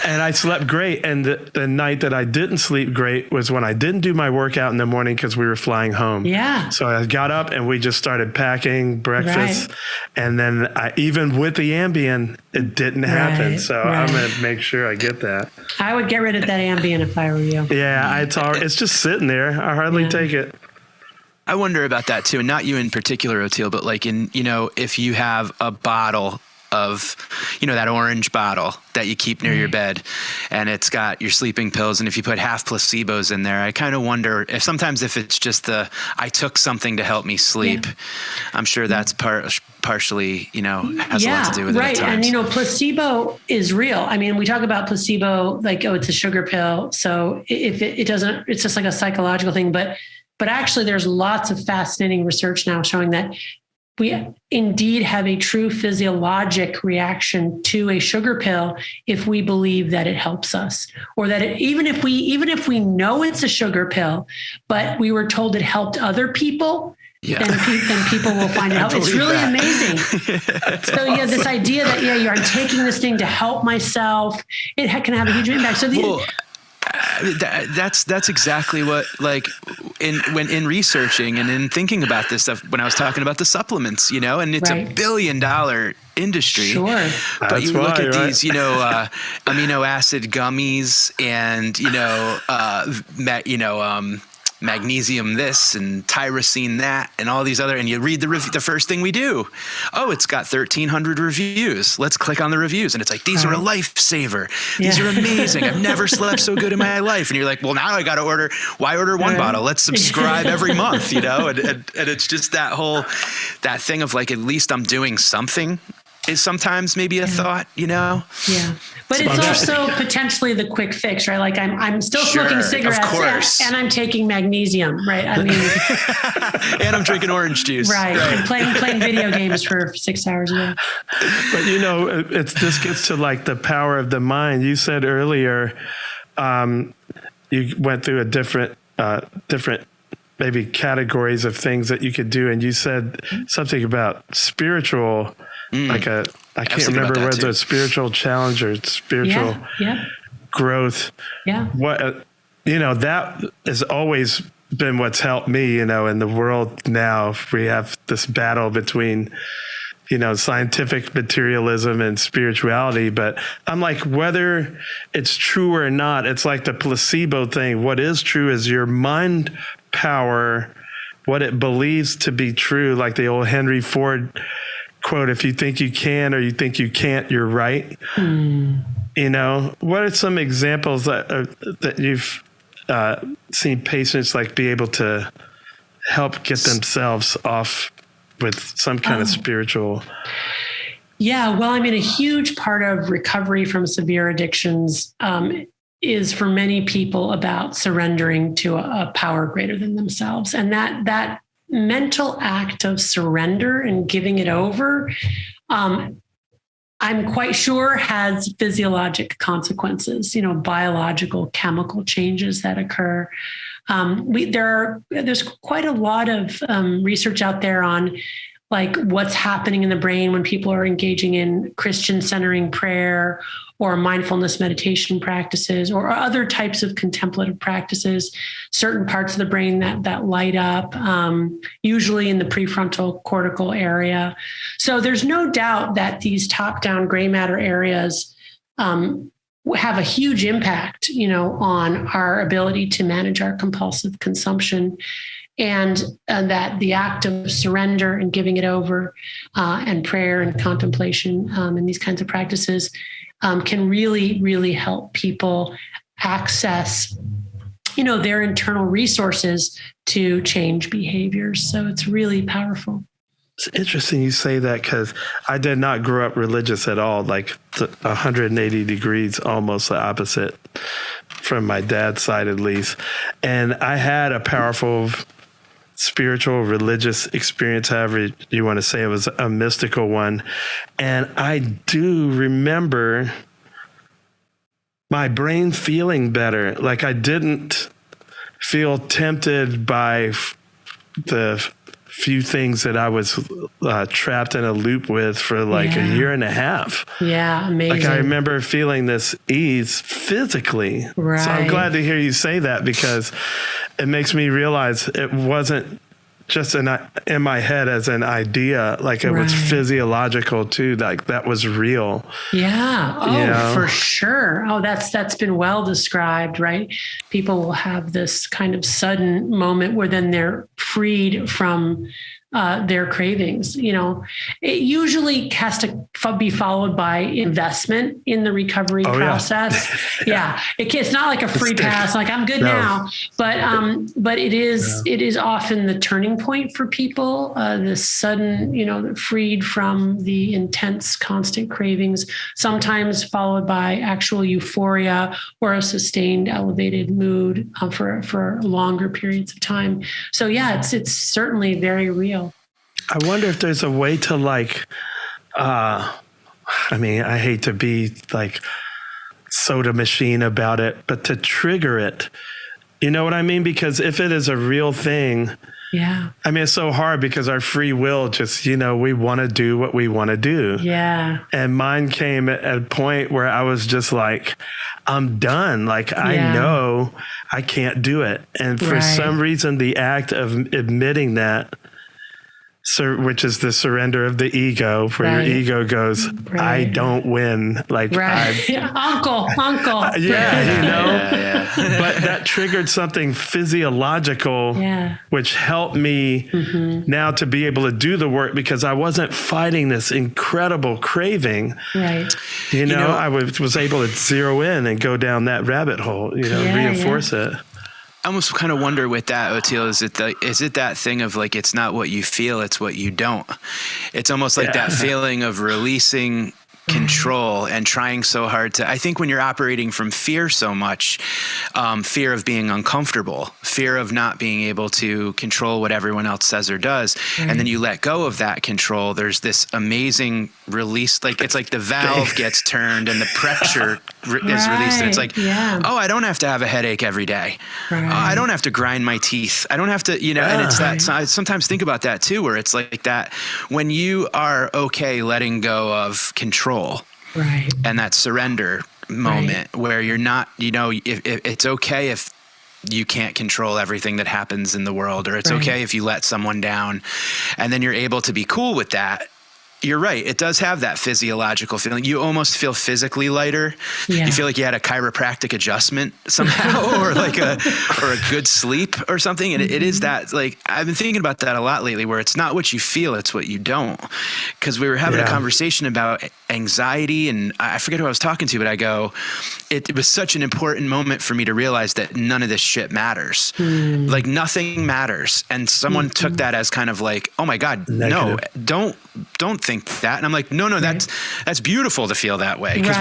And I slept great. And the night that I didn't sleep great was when I didn't do my workout in the morning because we were flying home. Yeah. So I got up and we just started packing breakfast. Right. And then even with the Ambien, it didn't happen. So I'm going to make sure I get that. I would get rid of that Ambien if I were you. Yeah, it's just sitting there. I hardly take it. I wonder about that too. Not you in particular, Oteil, but like if you have a bottle of, that orange bottle that you keep near your bed and it's got your sleeping pills. And if you put half placebos in there, I kind of wonder if sometimes if it's just I took something to help me sleep, I'm sure that's partially, has a lot to do with it at times. And, placebo is real. I mean, we talk about placebo, like, it's a sugar pill. So if it doesn't, it's just like a psychological thing, but actually there's lots of fascinating research now showing that we indeed have a true physiologic reaction to a sugar pill if we believe that it helps us, or that even if we know it's a sugar pill, but we were told it helped other people, then people will find out. It's really amazing. So awesome. This idea that I'm taking this thing to help myself, it can have a huge impact. So that's exactly what, like, in researching and in thinking about this stuff, when I was talking about the supplements, and it's $1 billion industry. Sure. But you look at these, amino acid gummies and, magnesium this and tyrosine that and all these other, and you read the first thing we do. Oh, it's got 1,300 reviews. Let's click on the reviews. And it's like, these are a lifesaver. These are amazing. I've never slept so good in my life. And you're like, well, now I got to order. Why order one bottle? Let's subscribe every month, and it's just that thing of like, at least I'm doing something is sometimes maybe a thought, Yeah. But it's also potentially the quick fix, right? Like I'm still smoking cigarettes and I'm taking magnesium, right? I mean, and I'm drinking orange juice. Right. And playing video games for 6 hours a day. But this gets to like the power of the mind. You said earlier, you went through a different maybe categories of things that you could do. And you said something about spiritual, I can't remember whether it's spiritual challenge or spiritual growth. Yeah. What, that has always been what's helped me, in the world now. We have this battle between, scientific materialism and spirituality, but I'm like, whether it's true or not, it's like the placebo thing. What is true is your mind power, what it believes to be true, like the old Henry Ford quote, if you think you can or you think you can't, you're right. What are some examples that you've seen patients like be able to help get themselves off with some kind of spiritual? Yeah, well, I mean, a huge part of recovery from severe addictions is for many people about surrendering to a power greater than themselves. And that mental act of surrender and giving it over, I'm quite sure has physiologic consequences, biological, chemical changes that occur. There's quite a lot of research out there on like what's happening in the brain when people are engaging in Christian centering prayer or mindfulness meditation practices or other types of contemplative practices, certain parts of the brain that light up, usually in the prefrontal cortical area. So there's no doubt that these top-down gray matter areas have a huge impact, on our ability to manage our compulsive consumption. And that the act of surrender and giving it over and prayer and contemplation and these kinds of practices can really, really help people access, their internal resources to change behaviors. So it's really powerful. It's interesting you say that, because I did not grow up religious at all, like 180 degrees, almost the opposite from my dad's side, at least. And I had a powerful spiritual, religious experience, however you want to say. It was a mystical one. And I do remember my brain feeling better. Like I didn't feel tempted by the few things that I was trapped in a loop with for like a year and a half. Yeah, amazing. Like I remember feeling this ease physically. Right. So I'm glad to hear you say that, because it makes me realize it wasn't just in my head as an idea, like it was physiological too, like that was real. Yeah. Oh, for sure. Oh, that's been well described, right? People will have this kind of sudden moment where then they're freed from their cravings. It usually has to be followed by investment in the recovery process. It's not like a free pass, like I'm good now, but it is often the turning point for people. This sudden, freed from the intense, constant cravings, sometimes followed by actual euphoria or a sustained elevated mood for longer periods of time. So it's certainly very real. I wonder if there's a way to I hate to be like soda machine about it, but to trigger it, you know what I mean? Because if it is a real thing, it's so hard because our free will just, we want to do what we want to do. Yeah. And mine came at a point where I was just like, I'm done. Like, I know I can't do it. And for some reason, the act of admitting that, which is the surrender of the ego, where your ego goes, I don't win. Like, uncle. But that triggered something physiological, which helped me now to be able to do the work, because I wasn't fighting this incredible craving. Right. I was able to zero in and go down that rabbit hole, reinforce it. I almost kind of wonder with that, Oteil, is it that thing of like, it's not what you feel, it's what you don't. It's almost like that feeling of releasing control and trying so hard to, I think when you're operating from fear so much, fear of being uncomfortable, fear of not being able to control what everyone else says or does. And then you let go of that control. There's this amazing release. Like it's like the valve gets turned and the pressure is released. And it's like, oh, I don't have to have a headache every day. Oh, I don't have to grind my teeth. I don't have to, and it's that, I sometimes think about that too, where it's like that, when you are okay letting go of control, and that surrender moment where you're not, if it's okay if you can't control everything that happens in the world, or it's okay if you let someone down, and then you're able to be cool with that. You're right. It does have that physiological feeling. You almost feel physically lighter. Yeah. You feel like you had a chiropractic adjustment somehow, or like a good sleep or something. And it is that, like, I've been thinking about that a lot lately, where it's not what you feel, it's what you don't. Because we were having a conversation about anxiety, and I forget who I was talking to, but I go, it was such an important moment for me to realize that none of this shit matters. Like nothing matters. And someone took that as kind of like, oh my God, no, don't think that. And I'm like, no, that's beautiful to feel that way. Because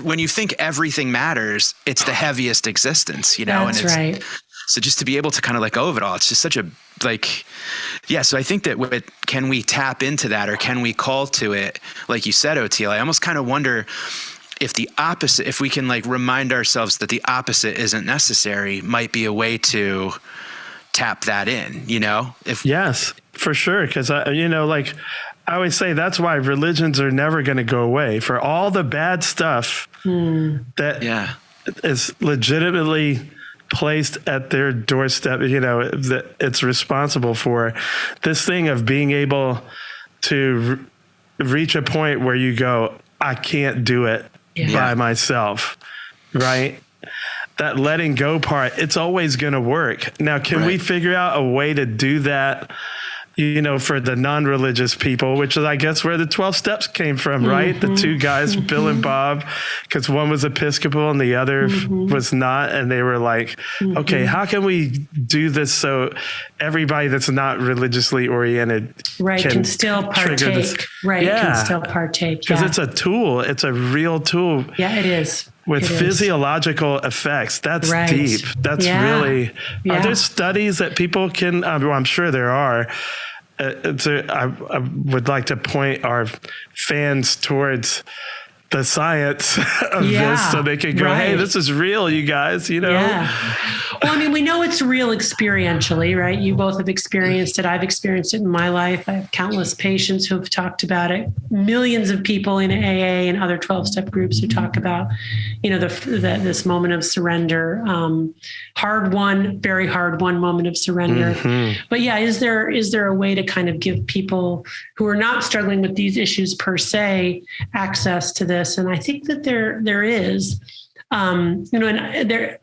when you think everything matters, it's the heaviest existence, That's and it's so just to be able to kind of let go of it all, it's just such a so I think that can we tap into that, or can we call to it? Like you said, Oteil, I almost kind of wonder if the opposite, if we can like remind ourselves that the opposite isn't necessary, might be a way to tap that in, Yes, for sure. Because I always say, that's why religions are never going to go away. For all the bad stuff that is legitimately placed at their doorstep, that it's responsible for, this thing of being able to reach a point where you go, I can't do it by myself, right? That letting go part, it's always going to work. Now, can we figure out a way to do that, for the non-religious people, which is, I guess, where the 12 steps came from, right? The two guys, Bill and Bob, because one was Episcopal and the other was not. And they were like, okay, how can we do this so everybody that's not religiously oriented can still partake? Can still partake. Because it's a tool. It's a real tool. Yeah, it is. With physiological effects. That's deep. That's really, are there studies that people can, I'm sure there are. I would like to point our fans towards the science of this so they can go, hey, this is real, you guys, you know? Yeah. Well, I mean, we know it's real experientially, right? You both have experienced it. I've experienced it in my life. I have countless patients who have talked about it. Millions of people in AA and other 12-step groups who talk about, you know, this moment of surrender. Hard won, very hard won moment of surrender. Mm-hmm. But yeah, is there a way to kind of give people who are not struggling with these issues per se access to this? And I think that there is, you know, and there,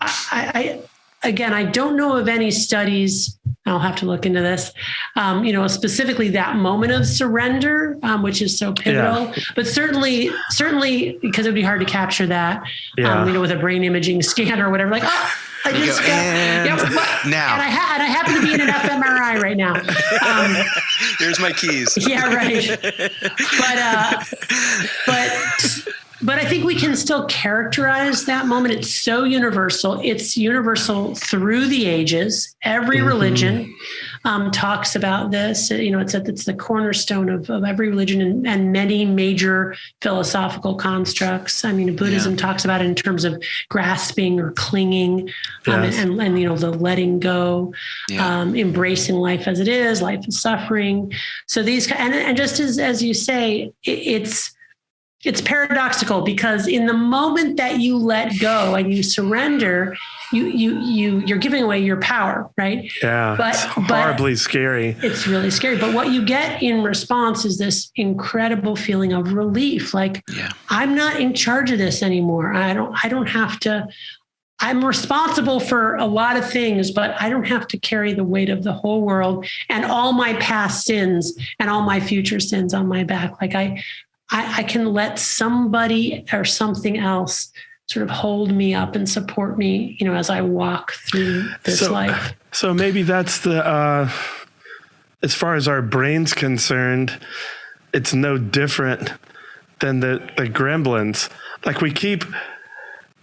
Again, I don't know of any studies. I'll have to look into this, you know, specifically that moment of surrender, which is so pivotal, but certainly because it'd be hard to capture that, you know, with a brain imaging scan or whatever, like, I just now. And I happen to be in an fMRI right now. Here's my keys. Yeah, right. But I think we can still characterize that moment. It's so universal. It's universal through the ages. Every religion talks about this. You know, it's the cornerstone of every religion and many major philosophical constructs. I mean, Buddhism talks about it in terms of grasping or clinging, and you know, the letting go, embracing life as it is. Life is suffering. So these and just as you say, it's paradoxical, because in the moment that you let go and you surrender, you're giving away your power, right? Yeah, it's horribly scary. It's really scary. But what you get in response is this incredible feeling of relief. Like, I'm not in charge of this anymore. I don't have to. I'm responsible for a lot of things, but I don't have to carry the weight of the whole world and all my past sins and all my future sins on my back. Like I can let somebody or something else sort of hold me up and support me, you know, as I walk through this life. So maybe that's the, as far as our brain's concerned, it's no different than the gremlins. Like, we keep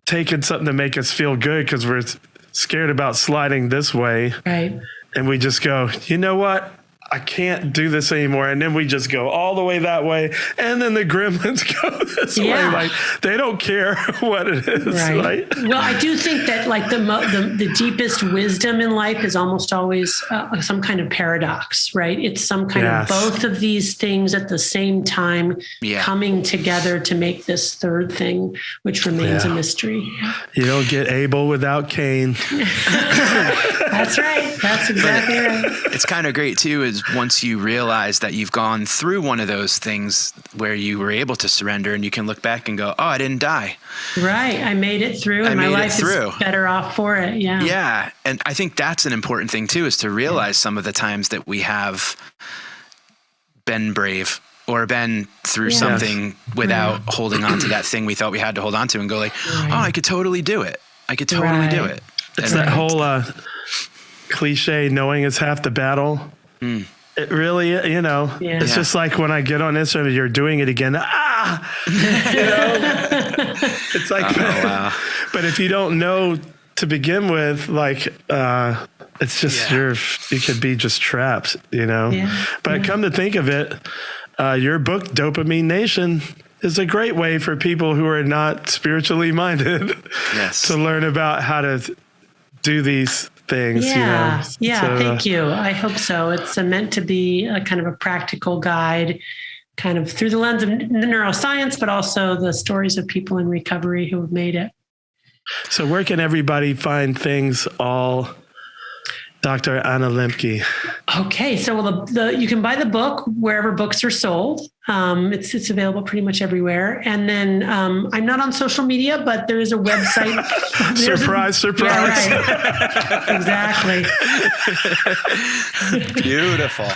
taking something to make us feel good because we're scared about sliding this way. Right. And we just go, you know what? I can't do this anymore. And then we just go all the way that way. And then the gremlins go this way. Like, they don't care what it is. Right. Well, I do think that, like, the deepest wisdom in life is almost always some kind of paradox, right? It's some kind of both of these things at the same time coming together to make this third thing, which remains a mystery. You don't get Abel without Cain. That's right. That's exactly right. It's kind of great too, is once you realize that you've gone through one of those things where you were able to surrender, and you can look back and go, oh, I didn't die. Right. I made it through, and my life is better off for it. Yeah. Yeah. And I think that's an important thing too, is to realize some of the times that we have been brave or been through something without holding on to that thing we thought we had to hold on to, and go like, oh, I could totally do it. I could totally do it. It's that whole cliche, knowing is half the battle. It really, you know, it's just like when I get on Instagram, you're doing it again. You know, it's like, but if you don't know to begin with, like, it's just, you could be just trapped, you know, but come to think of it, your book, Dopamine Nation, is a great way for people who are not spiritually minded to learn about how to do these things. Yeah. You know? So, thank you. I hope so. It's meant to be a kind of a practical guide, kind of through the lens of neuroscience, but also the stories of people in recovery who have made it. So where can everybody find things all Dr. Anna Lembke? Okay, so you can buy the book wherever books are sold. It's available pretty much everywhere. And then I'm not on social media, but there is a website. Surprise. Yeah, right. Exactly. Beautiful.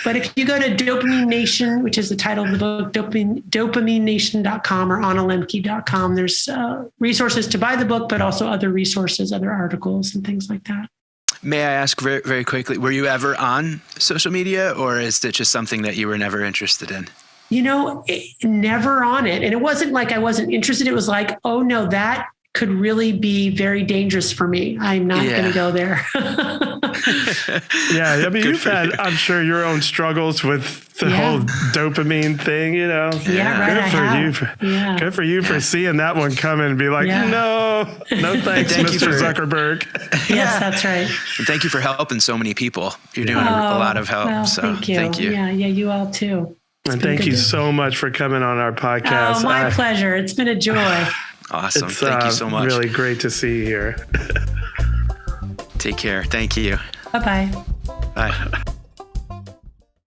But if you go to Dopamine Nation, which is the title of the book, dopaminenation.com or analemke.com, there's resources to buy the book, but also other resources, other articles and things like that. May I ask very, very quickly, were you ever on social media, or is it just something that you were never interested in? You know, never on it. And it wasn't like I wasn't interested. It was like, oh no, that could really be very dangerous for me. I'm not going to go there. Yeah, I mean, you've had, I'm sure, your own struggles with the whole dopamine thing, you know. Yeah, right. Good for you for seeing that one coming and be like, no thanks, Mr. Zuckerberg. Yes, that's right. And thank you for helping so many people. You're doing a lot of help. Well, so thank you. Yeah, you all too. And thank you so much for coming on our podcast. Oh, my pleasure. It's been a joy. Awesome. It's thank you so much. Really great to see you here. Take care. Thank you. Bye-bye. Bye.